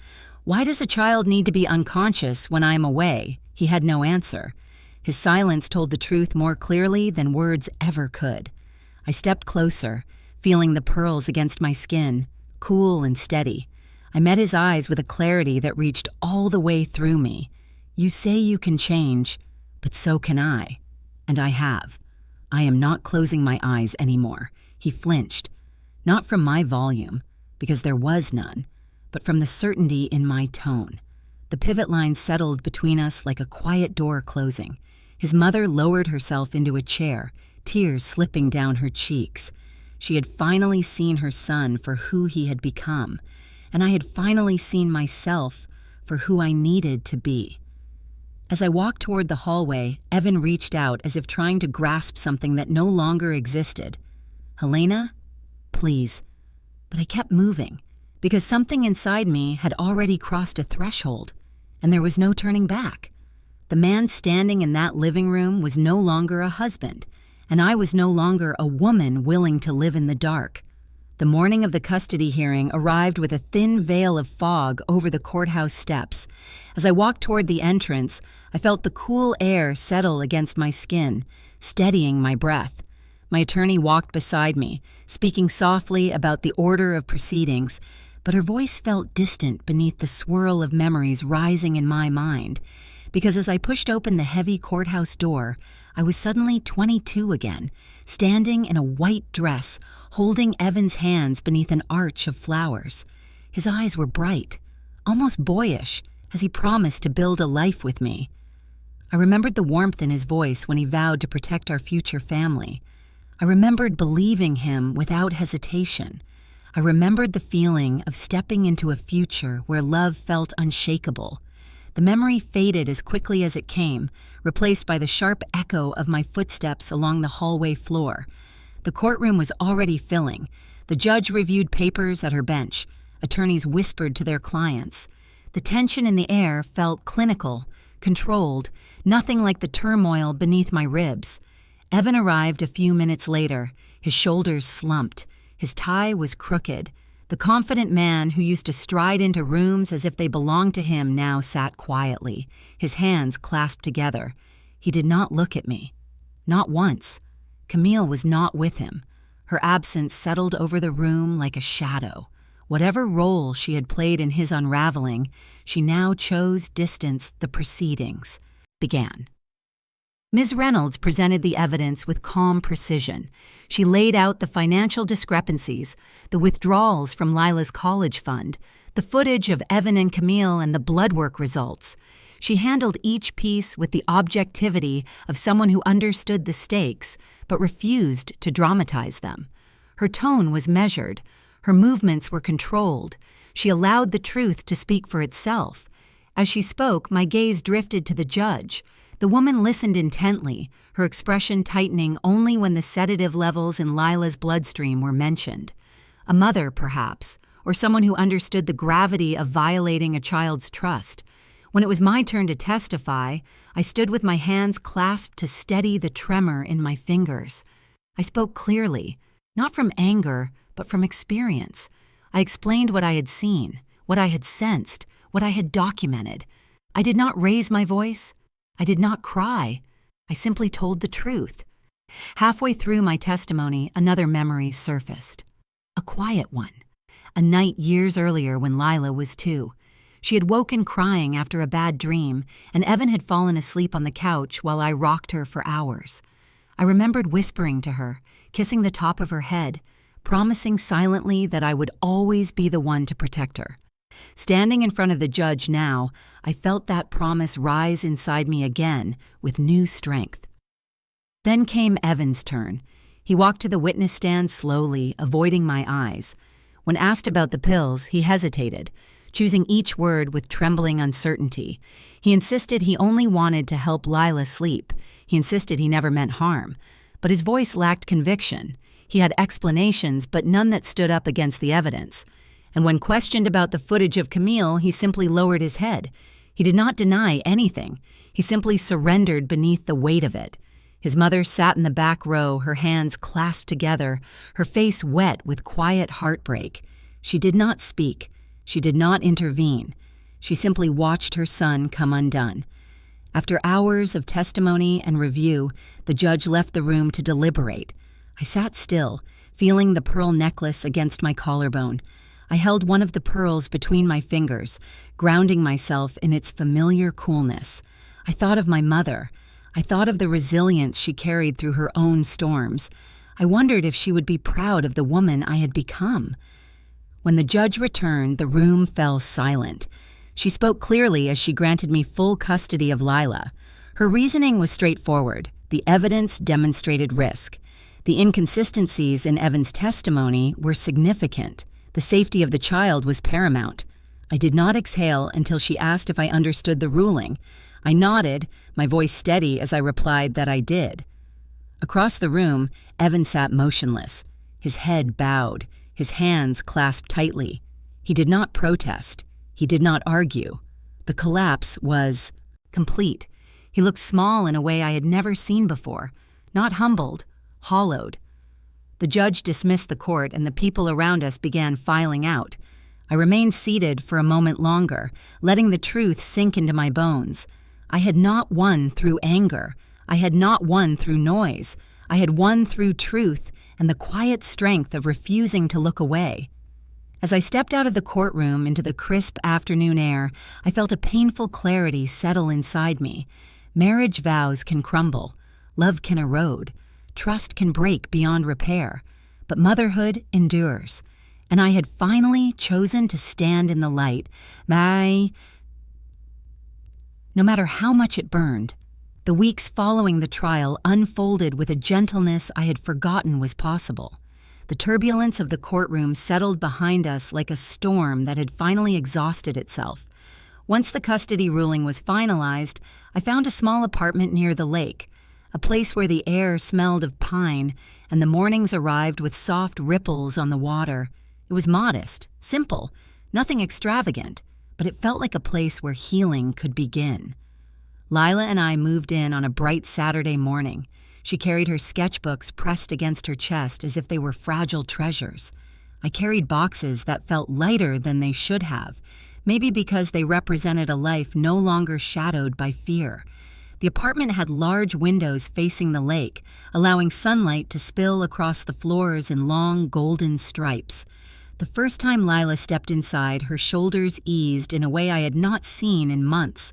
"Why does a child need to be unconscious when I am away?" He had no answer. His silence told the truth more clearly than words ever could. I stepped closer, feeling the pearls against my skin, cool and steady. I met his eyes with a clarity that reached all the way through me. "You say you can change, but so can I. And I have. I am not closing my eyes anymore." He flinched, not from my volume, because there was none, but from the certainty in my tone. The pivot line settled between us like a quiet door closing. His mother lowered herself into a chair, tears slipping down her cheeks. She had finally seen her son for who he had become, and I had finally seen myself for who I needed to be. As I walked toward the hallway, Evan reached out as if trying to grasp something that no longer existed. "Helena? Please." But I kept moving, because something inside me had already crossed a threshold, and there was no turning back. The man standing in that living room was no longer a husband, and I was no longer a woman willing to live in the dark. The morning of the custody hearing arrived with a thin veil of fog over the courthouse steps. As I walked toward the entrance, I felt the cool air settle against my skin, steadying my breath. My attorney walked beside me, speaking softly about the order of proceedings, but her voice felt distant beneath the swirl of memories rising in my mind, because as I pushed open the heavy courthouse door, I was suddenly 22 again, standing in a white dress, holding Evan's hands beneath an arch of flowers. His eyes were bright, almost boyish, as he promised to build a life with me. I remembered the warmth in his voice when he vowed to protect our future family. I remembered believing him without hesitation. I remembered the feeling of stepping into a future where love felt unshakable. The memory faded as quickly as it came, replaced by the sharp echo of my footsteps along the hallway floor. The courtroom was already filling. The judge reviewed papers at her bench. Attorneys whispered to their clients. The tension in the air felt clinical, controlled, nothing like the turmoil beneath my ribs. Evan arrived a few minutes later. His shoulders slumped. His tie was crooked. The confident man who used to stride into rooms as if they belonged to him now sat quietly, his hands clasped together. He did not look at me. Not once. Camille was not with him. Her absence settled over the room like a shadow. Whatever role she had played in his unraveling, she now chose distance. The proceedings began. Ms. Reynolds presented the evidence with calm precision. She laid out the financial discrepancies, the withdrawals from Lila's college fund, the footage of Evan and Camille, and the blood work results. She handled each piece with the objectivity of someone who understood the stakes but refused to dramatize them. Her tone was measured. Her movements were controlled. She allowed the truth to speak for itself. As she spoke, my gaze drifted to the judge. The woman listened intently, her expression tightening only when the sedative levels in Lila's bloodstream were mentioned. A mother, perhaps, or someone who understood the gravity of violating a child's trust. When it was my turn to testify, I stood with my hands clasped to steady the tremor in my fingers. I spoke clearly, not from anger, but from experience. I explained what I had seen, what I had sensed, what I had documented. I did not raise my voice. I did not cry. I simply told the truth. Halfway through my testimony, another memory surfaced. A quiet one. A night years earlier when Lila was 2. She had woken crying after a bad dream, and Evan had fallen asleep on the couch while I rocked her for hours. I remembered whispering to her, kissing the top of her head, promising silently that I would always be the one to protect her. Standing in front of the judge now, I felt that promise rise inside me again with new strength. Then came Evan's turn. He walked to the witness stand slowly, avoiding my eyes. When asked about the pills, he hesitated, choosing each word with trembling uncertainty. He insisted he only wanted to help Lila sleep. He insisted he never meant harm. But his voice lacked conviction. He had explanations, but none that stood up against the evidence. And when questioned about the footage of Camille, he simply lowered his head. He did not deny anything. He simply surrendered beneath the weight of it. His mother sat in the back row, her hands clasped together, her face wet with quiet heartbreak. She did not speak. She did not intervene. She simply watched her son come undone. After hours of testimony and review, the judge left the room to deliberate. I sat still, feeling the pearl necklace against my collarbone. I held one of the pearls between my fingers, grounding myself in its familiar coolness. I thought of my mother. I thought of the resilience she carried through her own storms. I wondered if she would be proud of the woman I had become. When the judge returned, the room fell silent. She spoke clearly as she granted me full custody of Lila. Her reasoning was straightforward. The evidence demonstrated risk. The inconsistencies in Evan's testimony were significant. The safety of the child was paramount. I did not exhale until she asked if I understood the ruling. I nodded, my voice steady as I replied that I did. Across the room, Evan sat motionless, his head bowed, his hands clasped tightly. He did not protest. He did not argue. The collapse was complete. He looked small in a way I had never seen before, not humbled, hollowed. The judge dismissed the court and the people around us began filing out. I remained seated for a moment longer, letting the truth sink into my bones. I had not won through anger. I had not won through noise. I had won through truth and the quiet strength of refusing to look away. As I stepped out of the courtroom into the crisp afternoon air, I felt a painful clarity settle inside me. Marriage vows can crumble. Love can erode. Trust can break beyond repair, but motherhood endures, and I had finally chosen to stand in the light. No matter how much it burned, the weeks following the trial unfolded with a gentleness I had forgotten was possible. The turbulence of the courtroom settled behind us like a storm that had finally exhausted itself. Once the custody ruling was finalized, I found a small apartment near the lake, a place where the air smelled of pine, and the mornings arrived with soft ripples on the water. It was modest, simple, nothing extravagant, but it felt like a place where healing could begin. Lila and I moved in on a bright Saturday morning. She carried her sketchbooks pressed against her chest as if they were fragile treasures. I carried boxes that felt lighter than they should have, maybe because they represented a life no longer shadowed by fear. The apartment had large windows facing the lake, allowing sunlight to spill across the floors in long golden stripes. The first time Lila stepped inside, her shoulders eased in a way I had not seen in months.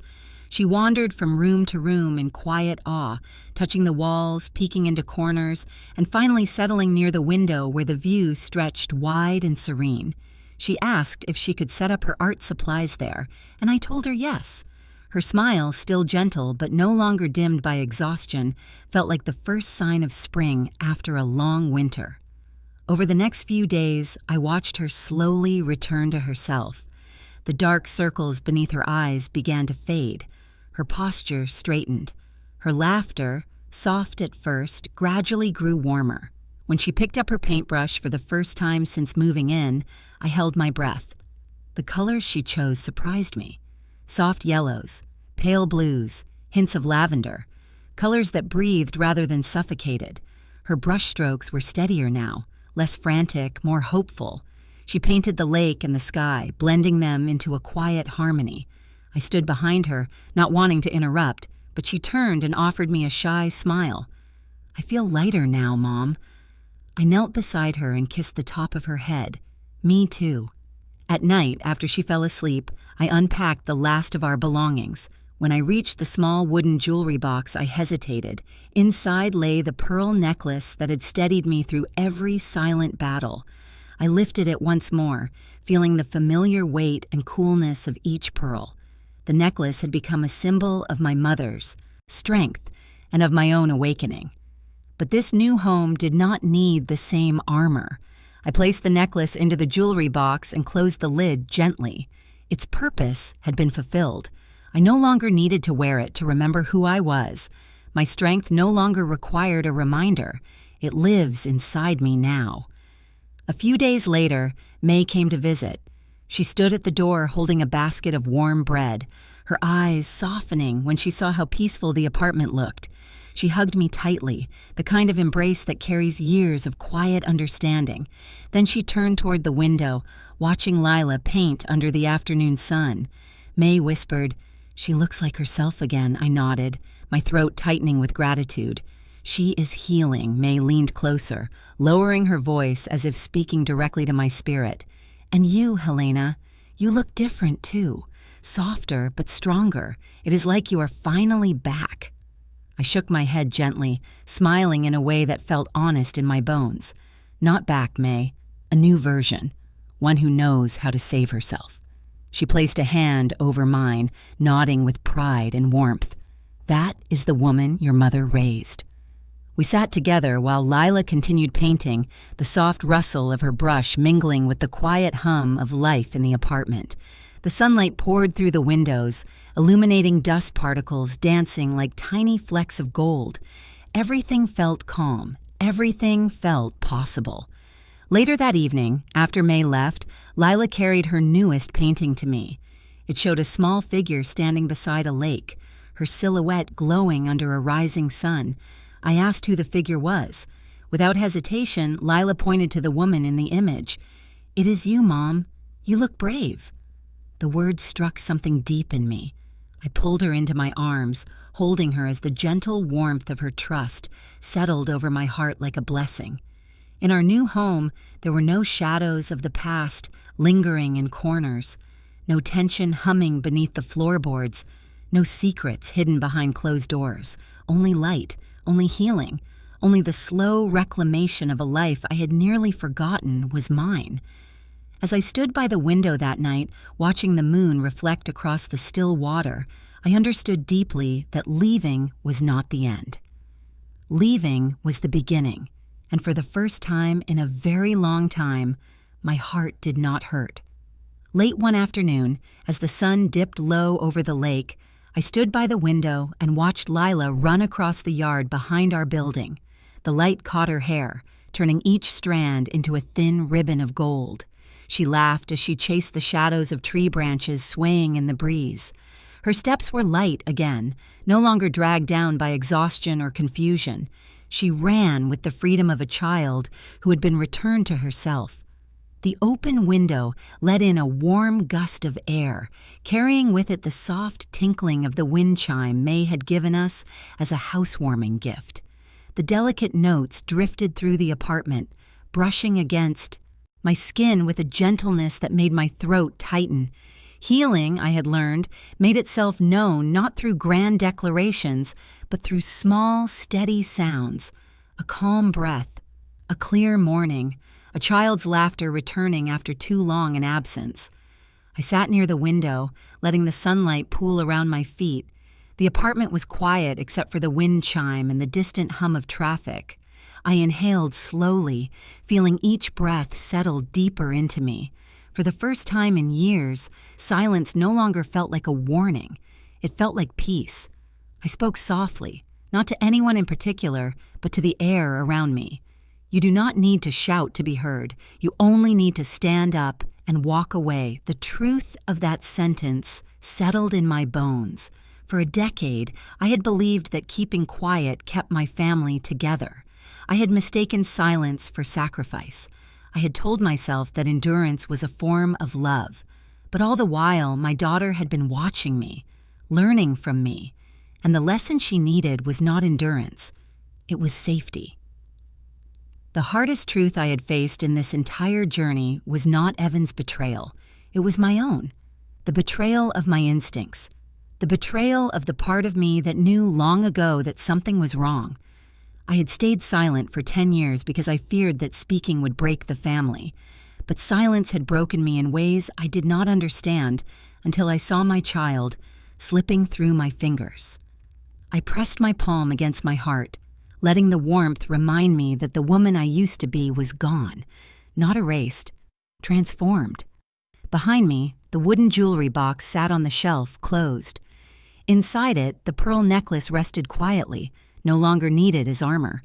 She wandered from room to room in quiet awe, touching the walls, peeking into corners, and finally settling near the window where the view stretched wide and serene. She asked if she could set up her art supplies there, and I told her yes. Her smile, still gentle but no longer dimmed by exhaustion, felt like the first sign of spring after a long winter. Over the next few days, I watched her slowly return to herself. The dark circles beneath her eyes began to fade. Her posture straightened. Her laughter, soft at first, gradually grew warmer. When she picked up her paintbrush for the first time since moving in, I held my breath. The colors she chose surprised me. Soft yellows, pale blues, hints of lavender, colors that breathed rather than suffocated. Her brushstrokes were steadier now, less frantic, more hopeful. She painted the lake and the sky, blending them into a quiet harmony. I stood behind her, not wanting to interrupt, but she turned and offered me a shy smile. "I feel lighter now, Mom." I knelt beside her and kissed the top of her head. Me too. At night, after she fell asleep, I unpacked the last of our belongings. When I reached the small wooden jewelry box, I hesitated. Inside lay the pearl necklace that had steadied me through every silent battle. I lifted it once more, feeling the familiar weight and coolness of each pearl. The necklace had become a symbol of my mother's strength and of my own awakening. But this new home did not need the same armor. I placed the necklace into the jewelry box and closed the lid gently. Its purpose had been fulfilled. I no longer needed to wear it to remember who I was. My strength no longer required a reminder. It lives inside me now. A few days later, May came to visit. She stood at the door holding a basket of warm bread, her eyes softening when she saw how peaceful the apartment looked. She hugged me tightly, the kind of embrace that carries years of quiet understanding. Then she turned toward the window, watching Lila paint under the afternoon sun. May whispered, "She looks like herself again," I nodded, my throat tightening with gratitude. "She is healing." May leaned closer, lowering her voice as if speaking directly to my spirit. And you, Helena, you look different too. Softer but stronger. It is like you are finally back. I shook my head gently, smiling in a way that felt honest in my bones. Not back, May. A new version. One who knows how to save herself. She placed a hand over mine, nodding with pride and warmth. That is the woman your mother raised. We sat together while Lila continued painting, the soft rustle of her brush mingling with the quiet hum of life in the apartment. The sunlight poured through the windows, illuminating dust particles dancing like tiny flecks of gold. Everything felt calm. Everything felt possible. Later that evening, after May left, Lila carried her newest painting to me. It showed a small figure standing beside a lake, her silhouette glowing under a rising sun. I asked who the figure was. Without hesitation, Lila pointed to the woman in the image. "It is you, Mom. You look brave." The words struck something deep in me. I pulled her into my arms, holding her as the gentle warmth of her trust settled over my heart like a blessing. In our new home, there were no shadows of the past lingering in corners, no tension humming beneath the floorboards, no secrets hidden behind closed doors, only light, only healing, only the slow reclamation of a life I had nearly forgotten was mine. As I stood by the window that night, watching the moon reflect across the still water, I understood deeply that leaving was not the end. Leaving was the beginning, and for the first time in a very long time, my heart did not hurt. Late one afternoon, as the sun dipped low over the lake, I stood by the window and watched Lila run across the yard behind our building. The light caught her hair, turning each strand into a thin ribbon of gold. She laughed as she chased the shadows of tree branches swaying in the breeze. Her steps were light again, no longer dragged down by exhaustion or confusion. She ran with the freedom of a child who had been returned to herself. The open window let in a warm gust of air, carrying with it the soft tinkling of the wind chime May had given us as a housewarming gift. The delicate notes drifted through the apartment, brushing against my skin with a gentleness that made my throat tighten. Healing, I had learned, made itself known not through grand declarations, but through small, steady sounds. A calm breath, a clear morning, a child's laughter returning after too long an absence. I sat near the window, letting the sunlight pool around my feet. The apartment was quiet except for the wind chime and the distant hum of traffic. I inhaled slowly, feeling each breath settle deeper into me. For the first time in years, silence no longer felt like a warning. It felt like peace. I spoke softly, not to anyone in particular, but to the air around me. You do not need to shout to be heard. You only need to stand up and walk away. The truth of that sentence settled in my bones. For a decade, I had believed that keeping quiet kept my family together. I had mistaken silence for sacrifice. I had told myself that endurance was a form of love. But all the while, my daughter had been watching me, learning from me, and the lesson she needed was not endurance. It was safety. The hardest truth I had faced in this entire journey was not Evan's betrayal. It was my own. The betrayal of my instincts. The betrayal of the part of me that knew long ago that something was wrong. I had stayed silent for 10 years because I feared that speaking would break the family. But silence had broken me in ways I did not understand until I saw my child slipping through my fingers. I pressed my palm against my heart, letting the warmth remind me that the woman I used to be was gone, not erased, transformed. Behind me, the wooden jewelry box sat on the shelf, closed. Inside it, the pearl necklace rested quietly, no longer needed as armor.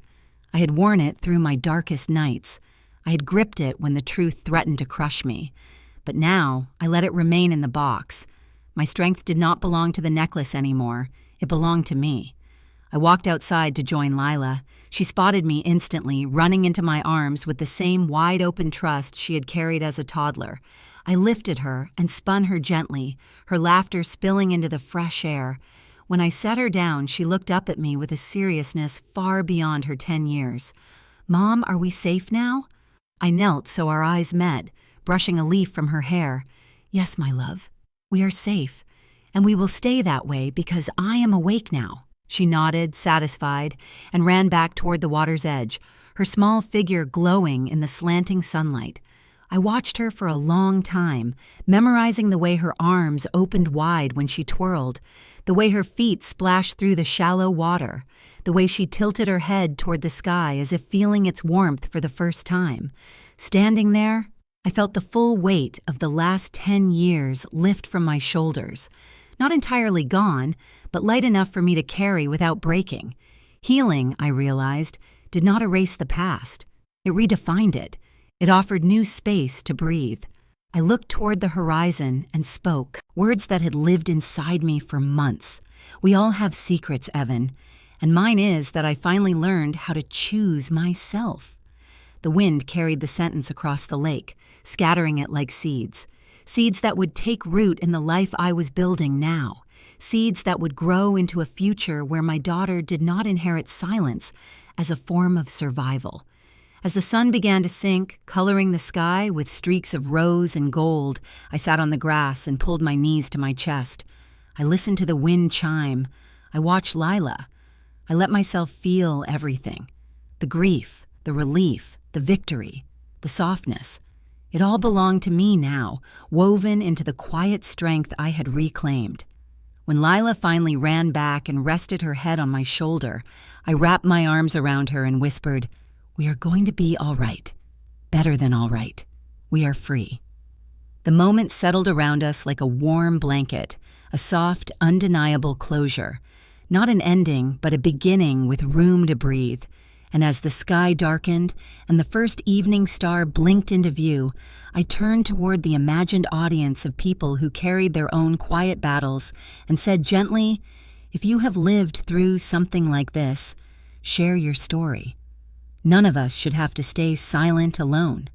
I had worn it through my darkest nights. I had gripped it when the truth threatened to crush me. But now, I let it remain in the box. My strength did not belong to the necklace anymore. It belonged to me. I walked outside to join Lila. She spotted me instantly, running into my arms with the same wide-open trust she had carried as a toddler. I lifted her and spun her gently, her laughter spilling into the fresh air. When I set her down, she looked up at me with a seriousness far beyond her 10 years. "Mom, are we safe now?" I knelt so our eyes met, brushing a leaf from her hair. "Yes, my love, we are safe, and we will stay that way because I am awake now." She nodded, satisfied, and ran back toward the water's edge, her small figure glowing in the slanting sunlight. I watched her for a long time, memorizing the way her arms opened wide when she twirled, the way her feet splashed through the shallow water, the way she tilted her head toward the sky as if feeling its warmth for the first time. Standing there, I felt the full weight of the last 10 years lift from my shoulders. Not entirely gone, but light enough for me to carry without breaking. Healing, I realized, did not erase the past. It redefined it. It offered new space to breathe. I looked toward the horizon and spoke, words that had lived inside me for months. We all have secrets, Evan, and mine is that I finally learned how to choose myself. The wind carried the sentence across the lake, scattering it like seeds. Seeds that would take root in the life I was building now. Seeds that would grow into a future where my daughter did not inherit silence as a form of survival. As the sun began to sink, coloring the sky with streaks of rose and gold, I sat on the grass and pulled my knees to my chest. I listened to the wind chime. I watched Lila. I let myself feel everything. The grief, the relief, the victory, the softness. It all belonged to me now, woven into the quiet strength I had reclaimed. When Lila finally ran back and rested her head on my shoulder, I wrapped my arms around her and whispered, "We are going to be all right. Better than all right. We are free." The moment settled around us like a warm blanket, a soft, undeniable closure. Not an ending, but a beginning with room to breathe. And as the sky darkened and the first evening star blinked into view, I turned toward the imagined audience of people who carried their own quiet battles and said gently, "If you have lived through something like this, share your story. None of us should have to stay silent alone."